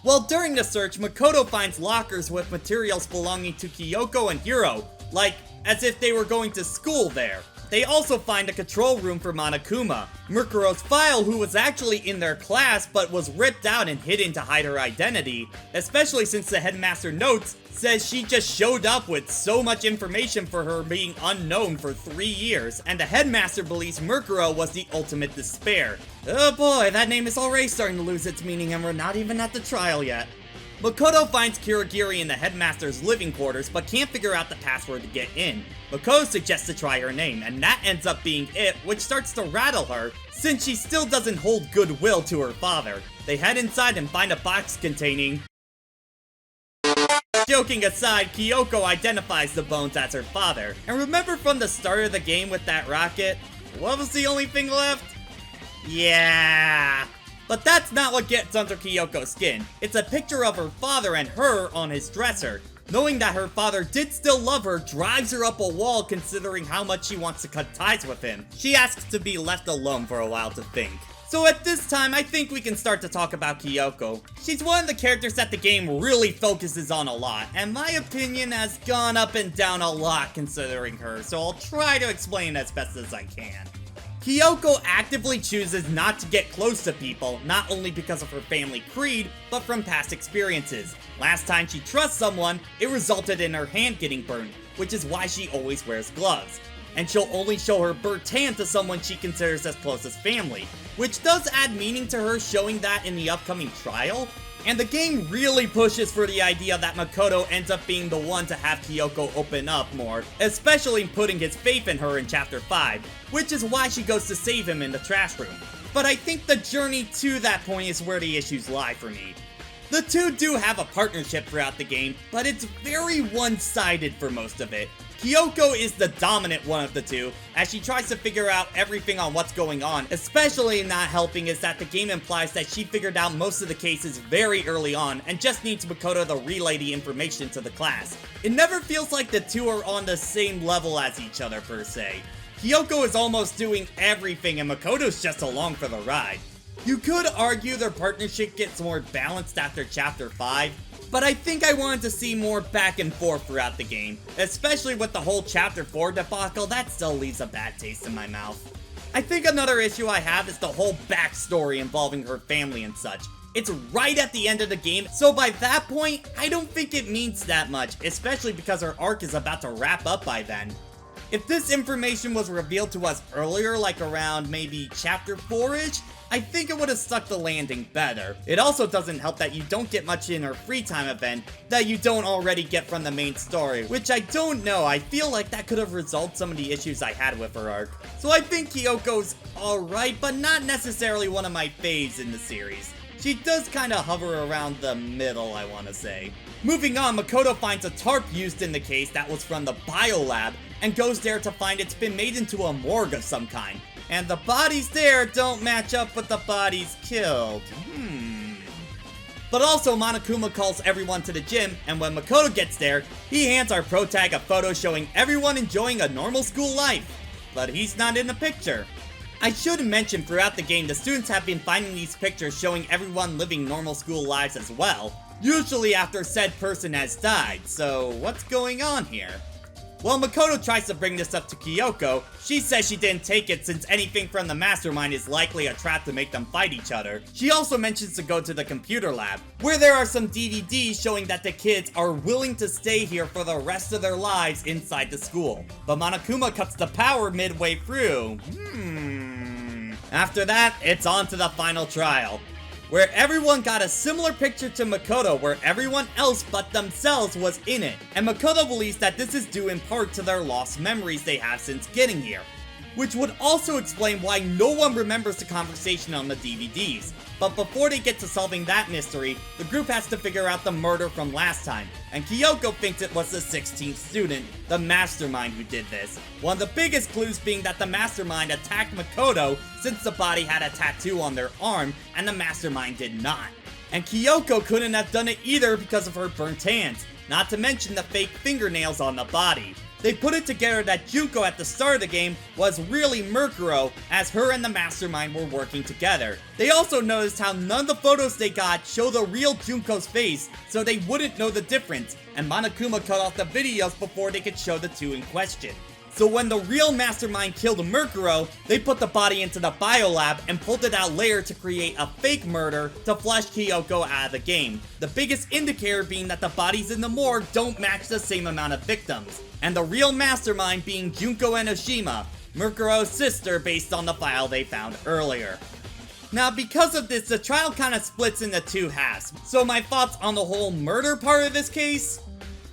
Well, during the search, Makoto finds lockers with materials belonging to Kyoko and Hiro, like as if they were going to school there. They also find a control room for Monokuma, Mukuro's file, who was actually in their class but was ripped out and hidden to hide her identity, especially since the headmaster notes says she just showed up with so much information for her being unknown for 3 years, and the headmaster believes Mukuro was the ultimate despair. Oh boy, that name is already starting to lose its meaning and we're not even at the trial yet. Makoto finds Kirigiri in the headmaster's living quarters but can't figure out the password to get in. Makoto suggests to try her name, and that ends up being it, which starts to rattle her, since she still doesn't hold goodwill to her father. They head inside and find a box containing... Joking aside, Kyoko identifies the bones as her father. And remember from the start of the game with that rocket? What was the only thing left? Yeah. But that's not what gets under Kyoko's skin. It's a picture of her father and her on his dresser. Knowing that her father did still love her drives her up a wall considering how much she wants to cut ties with him. She asks to be left alone for a while to think. So at this time, I think we can start to talk about Kyoko. She's one of the characters that the game really focuses on a lot, and my opinion has gone up and down a lot considering her, so I'll try to explain as best as I can. Kyoko actively chooses not to get close to people, not only because of her family creed, but from past experiences. Last time she trusts someone, it resulted in her hand getting burned, which is why she always wears gloves. And she'll only show her burnt hand to someone she considers as close as family, which does add meaning to her showing that in the upcoming trial. And the game really pushes for the idea that Makoto ends up being the one to have Kyoko open up more, especially putting his faith in her in Chapter 5, which is why she goes to save him in the trash room. But I think the journey to that point is where the issues lie for me. The two do have a partnership throughout the game, but it's very one-sided for most of it. Kyoko is the dominant one of the two, as she tries to figure out everything on what's going on. Especially not helping is that the game implies that she figured out most of the cases very early on and just needs Makoto to relay the information to the class. It never feels like the two are on the same level as each other per se. Kyoko is almost doing everything and Makoto's just along for the ride. You could argue their partnership gets more balanced after Chapter 5, but I think I wanted to see more back and forth throughout the game, especially with the whole Chapter 4 debacle. That still leaves a bad taste in my mouth. I think another issue I have is the whole backstory involving her family and such. It's right at the end of the game, so by that point, I don't think it means that much, especially because her arc is about to wrap up by then. If this information was revealed to us earlier, like around maybe Chapter 4-ish, I think it would have stuck the landing better. It also doesn't help that you don't get much in her free time event that you don't already get from the main story, which I don't know. I feel like that could have resolved some of the issues I had with her arc. So I think Kyoko's alright, but not necessarily one of my faves in the series. She does kind of hover around the middle, I want to say. Moving on, Makoto finds a tarp used in the case that was from the biolab and goes there to find it's been made into a morgue of some kind. And the bodies there don't match up with the bodies killed. But also, Monokuma calls everyone to the gym, and when Makoto gets there, he hands our protag a photo showing everyone enjoying a normal school life. But he's not in the picture. I should mention throughout the game, the students have been finding these pictures showing everyone living normal school lives as well, usually after said person has died, so what's going on here? While Makoto tries to bring this up to Kyoko, she says she didn't take it since anything from the mastermind is likely a trap to make them fight each other. She also mentions to go to the computer lab, where there are some DVDs showing that the kids are willing to stay here for the rest of their lives inside the school. But Monokuma cuts the power midway through. After that, it's on to the final trial, where everyone got a similar picture to Makoto where everyone else but themselves was in it, and Makoto believes that this is due in part to their lost memories they have since getting here, which would also explain why no one remembers the conversation on the DVDs. But before they get to solving that mystery, the group has to figure out the murder from last time, and Kyoko thinks it was the 16th student, the mastermind, who did this. One of the biggest clues being that the mastermind attacked Makoto since the body had a tattoo on their arm and the mastermind did not. And Kyoko couldn't have done it either because of her burnt hands, not to mention the fake fingernails on the body. They put it together that Junko at the start of the game was really Murkuro, as her and the mastermind were working together. They also noticed how none of the photos they got show the real Junko's face, so they wouldn't know the difference, and Monokuma cut off the videos before they could show the two in question. So when the real mastermind killed Murkuro, they put the body into the biolab and pulled it out later to create a fake murder to flush Kyoko out of the game. The biggest indicator being that the bodies in the morgue don't match the same amount of victims. And the real mastermind being Junko Enoshima, Murkuro's sister based on the file they found earlier. Now because of this, the trial kind of splits into two halves. So my thoughts on the whole murder part of this case?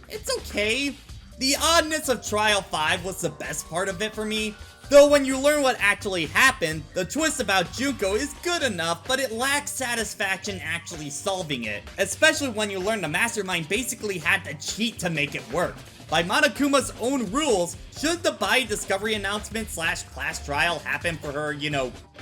It's okay. The oddness of Trial 5 was the best part of it for me. Though when you learn what actually happened, the twist about Junko is good enough, but it lacks satisfaction actually solving it. Especially when you learn the mastermind basically had to cheat to make it work. By Monokuma's own rules, should the Bai discovery announcement / class trial happen for her,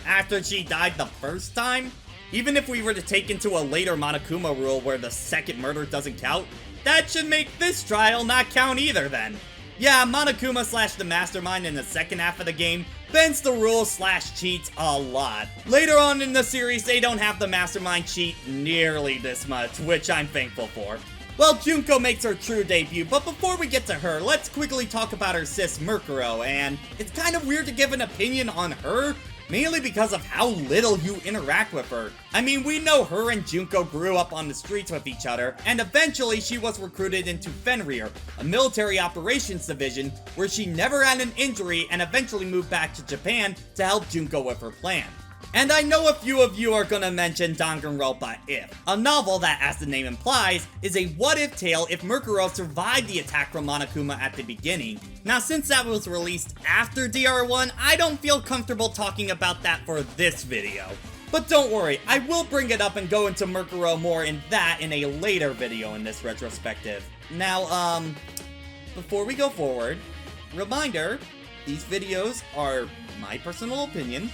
after she died the first time? Even if we were to take into a later Monokuma rule where the second murder doesn't count, that should make this trial not count either then. Yeah, Monokuma / the mastermind in the second half of the game bends the rules / cheats a lot. Later on in the series, they don't have the mastermind cheat nearly this much, which I'm thankful for. Well, Junko makes her true debut, but before we get to her, let's quickly talk about her sis Murkuro, and it's kind of weird to give an opinion on her, mainly because of how little you interact with her. I mean, we know her and Junko grew up on the streets with each other, and eventually she was recruited into Fenrir, a military operations division where she never had an injury and eventually moved back to Japan to help Junko with her plan. And I know a few of you are gonna mention Danganronpa If, a novel that, as the name implies, is a what-if tale if Murkuro survived the attack from Monokuma at the beginning. Now, since that was released after DR1, I don't feel comfortable talking about that for this video. But don't worry, I will bring it up and go into Murkuro more in a later video in this retrospective. Now, before we go forward, reminder, these videos are my personal opinion,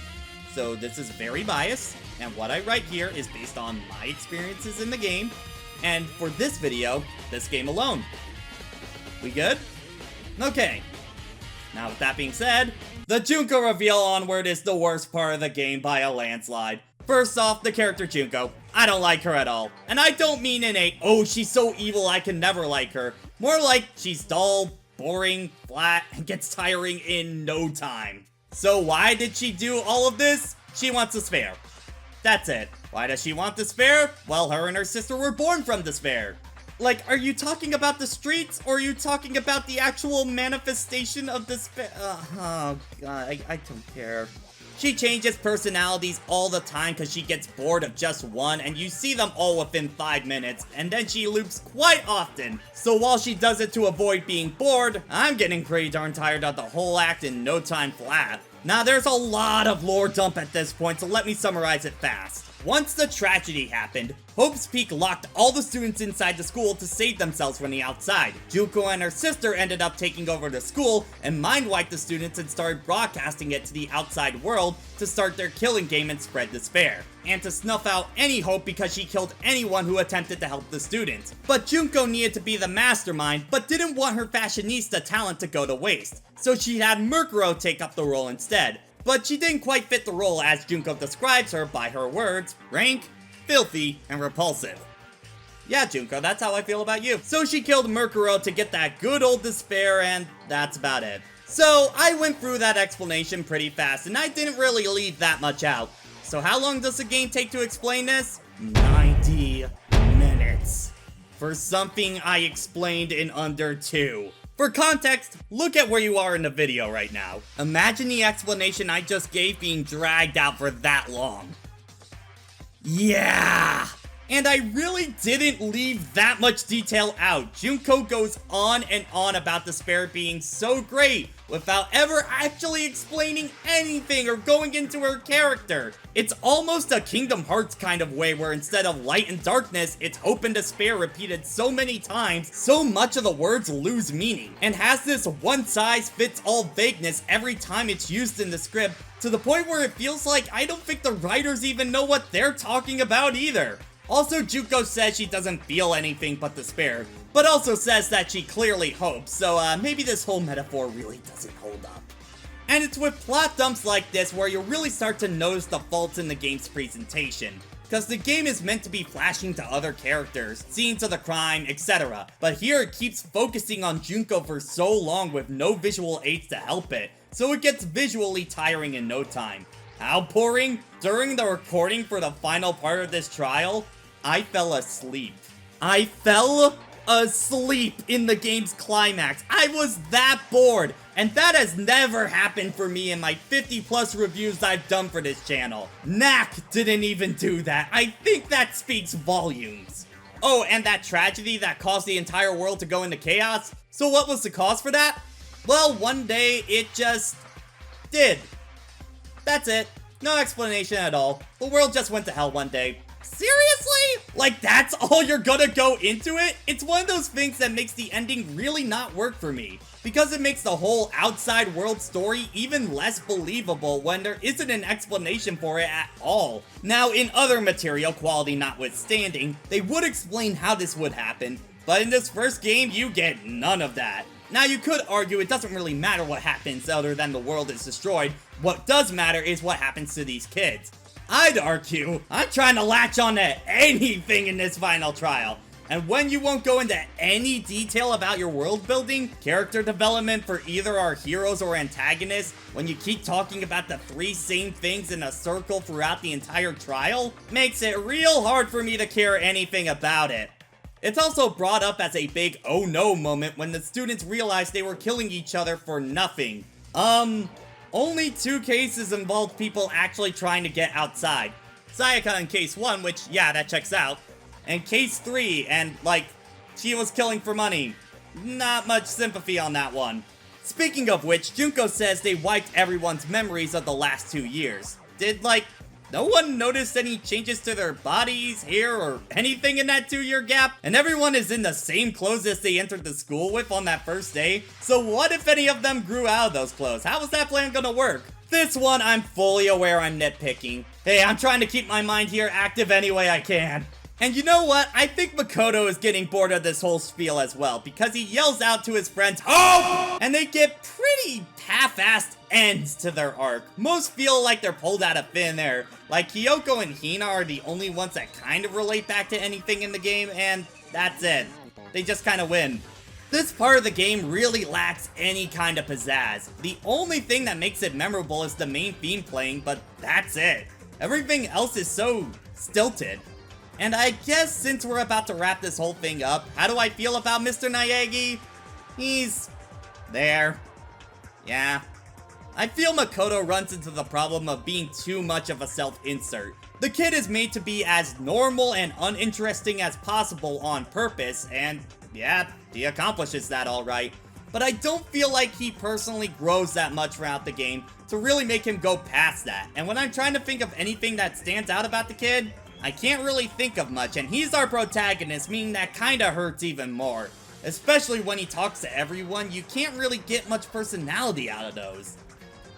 so this is very biased, and what I write here is based on my experiences in the game, and for this video, this game alone. We good? Okay. Now with that being said, the Junko reveal onward is the worst part of the game by a landslide. First off, the character Junko. I don't like her at all. And I don't mean in a, oh, she's so evil I can never like her. More like, she's dull, boring, flat, and gets tiring in no time. So why did she do all of this? She wants despair. That's it. Why does she want despair? Well, her and her sister were born from despair. Like, are you talking about the streets, or are you talking about the actual manifestation of despair? Oh god, I don't care. She changes personalities all the time because she gets bored of just one, and you see them all within 5 minutes, and then she loops quite often. So while she does it to avoid being bored, I'm getting pretty darn tired of the whole act in no time flat. Now there's a lot of lore dump at this point, so let me summarize it fast. Once the tragedy happened, Hope's Peak locked all the students inside the school to save themselves from the outside. Junko and her sister ended up taking over the school and mind-wiped the students and started broadcasting it to the outside world to start their killing game and spread despair. And to snuff out any hope because she killed anyone who attempted to help the students. But Junko needed to be the mastermind, but didn't want her fashionista talent to go to waste. So she had Murkuro take up the role instead. But she didn't quite fit the role as Junko describes her by her words, rank, filthy, and repulsive. Yeah, Junko, that's how I feel about you. So she killed Murkuro to get that good old despair, and that's about it. So I went through that explanation pretty fast, and I didn't really leave that much out. So how long does the game take to explain this? 90 minutes. For something I explained in under 2. For context, look at where you are in the video right now. Imagine the explanation I just gave being dragged out for that long. Yeah! And I really didn't leave that much detail out. Junko goes on and on about despair being so great without ever actually explaining anything or going into her character. It's almost a Kingdom Hearts kind of way where instead of light and darkness, it's hope and despair repeated so many times, so much of the words lose meaning, and has this one-size-fits-all vagueness every time it's used in the script, to the point where it feels like I don't think the writers even know what they're talking about either. Also, Junko says she doesn't feel anything but despair, but also says that she clearly hopes, so maybe this whole metaphor really doesn't hold up. And it's with plot dumps like this where you really start to notice the faults in the game's presentation. Because the game is meant to be flashing to other characters, scenes of the crime, etc. But here it keeps focusing on Junko for so long with no visual aids to help it, so it gets visually tiring in no time. How boring? During the recording for the final part of this trial, I fell asleep. I fell asleep in the game's climax. I was that bored, and that has never happened for me in my 50+ reviews I've done for this channel. Knack didn't even do that. I think that speaks volumes. Oh, and that tragedy that caused the entire world to go into chaos? So what was the cause for that? Well, one day it just did. That's it. No explanation at all. The world just went to hell one day. Seriously? Like, that's all you're gonna go into it? It's one of those things that makes the ending really not work for me, because it makes the whole outside world story even less believable when there isn't an explanation for it at all. Now, in other material, quality notwithstanding, they would explain how this would happen, but in this first game, you get none of that. Now, you could argue it doesn't really matter what happens other than the world is destroyed. What does matter is what happens to these kids. I'd argue I'm trying to latch on to anything in this final trial. And when you won't go into any detail about your world building, character development for either our heroes or antagonists, when you keep talking about the three same things in a circle throughout the entire trial, makes it real hard for me to care anything about it. It's also brought up as a big oh no moment when the students realized they were killing each other for nothing. Only 2 cases involved people actually trying to get outside. Sayaka in case 1, which, yeah, that checks out. And case 3, and, like, she was killing for money. Not much sympathy on that one. Speaking of which, Junko says they wiped everyone's memories of the last 2 years. Did, like, no one notice any changes to their bodies, hair, or anything in that 2-year gap? And everyone is in the same clothes as they entered the school with on that first day? So what if any of them grew out of those clothes? How is that plan gonna work? This one, I'm fully aware I'm nitpicking. Hey, I'm trying to keep my mind here active any way I can. And you know what? I think Makoto is getting bored of this whole spiel as well, because he yells out to his friends, "Hope!" And they get pretty half-assed ends to their arc. Most feel like they're pulled out of thin air. Like, Kyoko and Hina are the only ones that kind of relate back to anything in the game, and that's it. They just kind of win. This part of the game really lacks any kind of pizzazz. The only thing that makes it memorable is the main theme playing, but that's it. Everything else is so stilted. And I guess since we're about to wrap this whole thing up, how do I feel about Mr. Naegi? He's there. Yeah. I feel Makoto runs into the problem of being too much of a self-insert. The kid is made to be as normal and uninteresting as possible on purpose, and yeah, he accomplishes that alright. But I don't feel like he personally grows that much throughout the game to really make him go past that. And when I'm trying to think of anything that stands out about the kid, I can't really think of much, and he's our protagonist, meaning that kinda hurts even more. Especially when he talks to everyone, you can't really get much personality out of those.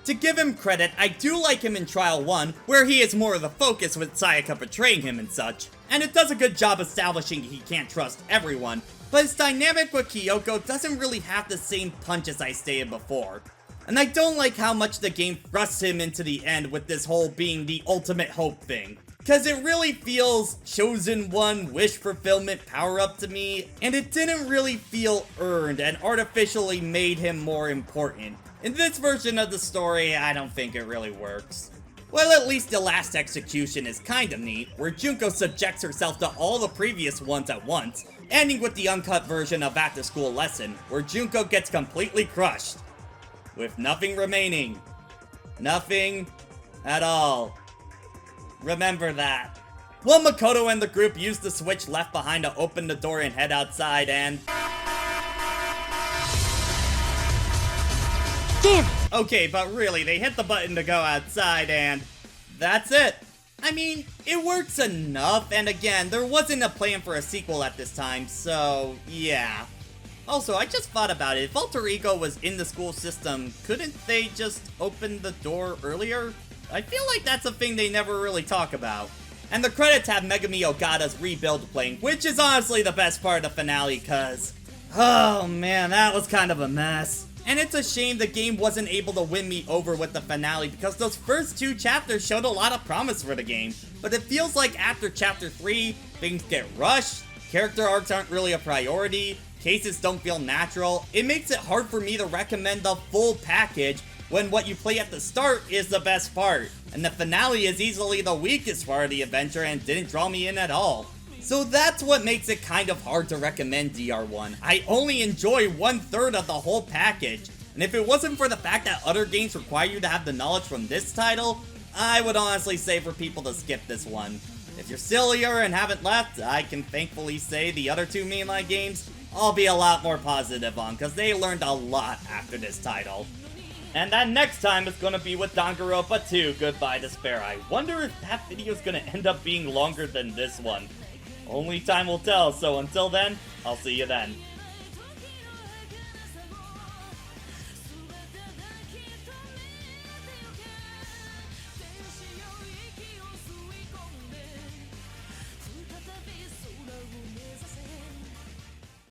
To give him credit, I do like him in Trial 1, where he is more of the focus with Sayaka betraying him and such. And it does a good job establishing he can't trust everyone, but his dynamic with Kyoko doesn't really have the same punch as I stated before. And I don't like how much the game thrusts him into the end with this whole being the ultimate hope thing. Cause it really feels chosen one wish fulfillment power up to me, and it didn't really feel earned and artificially made him more important. In this version of the story, I don't think it really works. Well, at least the last execution is kinda neat, where Junko subjects herself to all the previous ones at once, ending with the uncut version of After School Lesson, where Junko gets completely crushed. With nothing remaining. Nothing at all. Remember that. Well, Makoto and the group use the switch left behind to open the door and head outside, and... Damn! Okay, but really, they hit the button to go outside, and... that's it. I mean, it works enough, and again, there wasn't a plan for a sequel at this time, so... yeah. Also, I just thought about it. If Alter Ego was in the school system, couldn't they just open the door earlier? I feel like that's a thing they never really talk about. And the credits have Megumi Ogata's Rebuild playing, which is honestly the best part of the finale, cause... oh man, that was kind of a mess. And it's a shame the game wasn't able to win me over with the finale, because those first 2 chapters showed a lot of promise for the game. But it feels like after chapter 3, things get rushed, character arcs aren't really a priority, cases don't feel natural. It makes it hard for me to recommend the full package, when what you play at the start is the best part, and the finale is easily the weakest part of the adventure and didn't draw me in at all. So that's what makes it kind of hard to recommend DR1. I only enjoy 1/3 of the whole package, and if it wasn't for the fact that other games require you to have the knowledge from this title, I would honestly say for people to skip this one. If you're still here and haven't left, I can thankfully say the other 2 mainline games I'll be a lot more positive on, because they learned a lot after this title. And that next time is gonna be with Danganronpa 2, Goodbye Despair. I wonder if that video is gonna end up being longer than this one. Only time will tell, so until then, I'll see you then.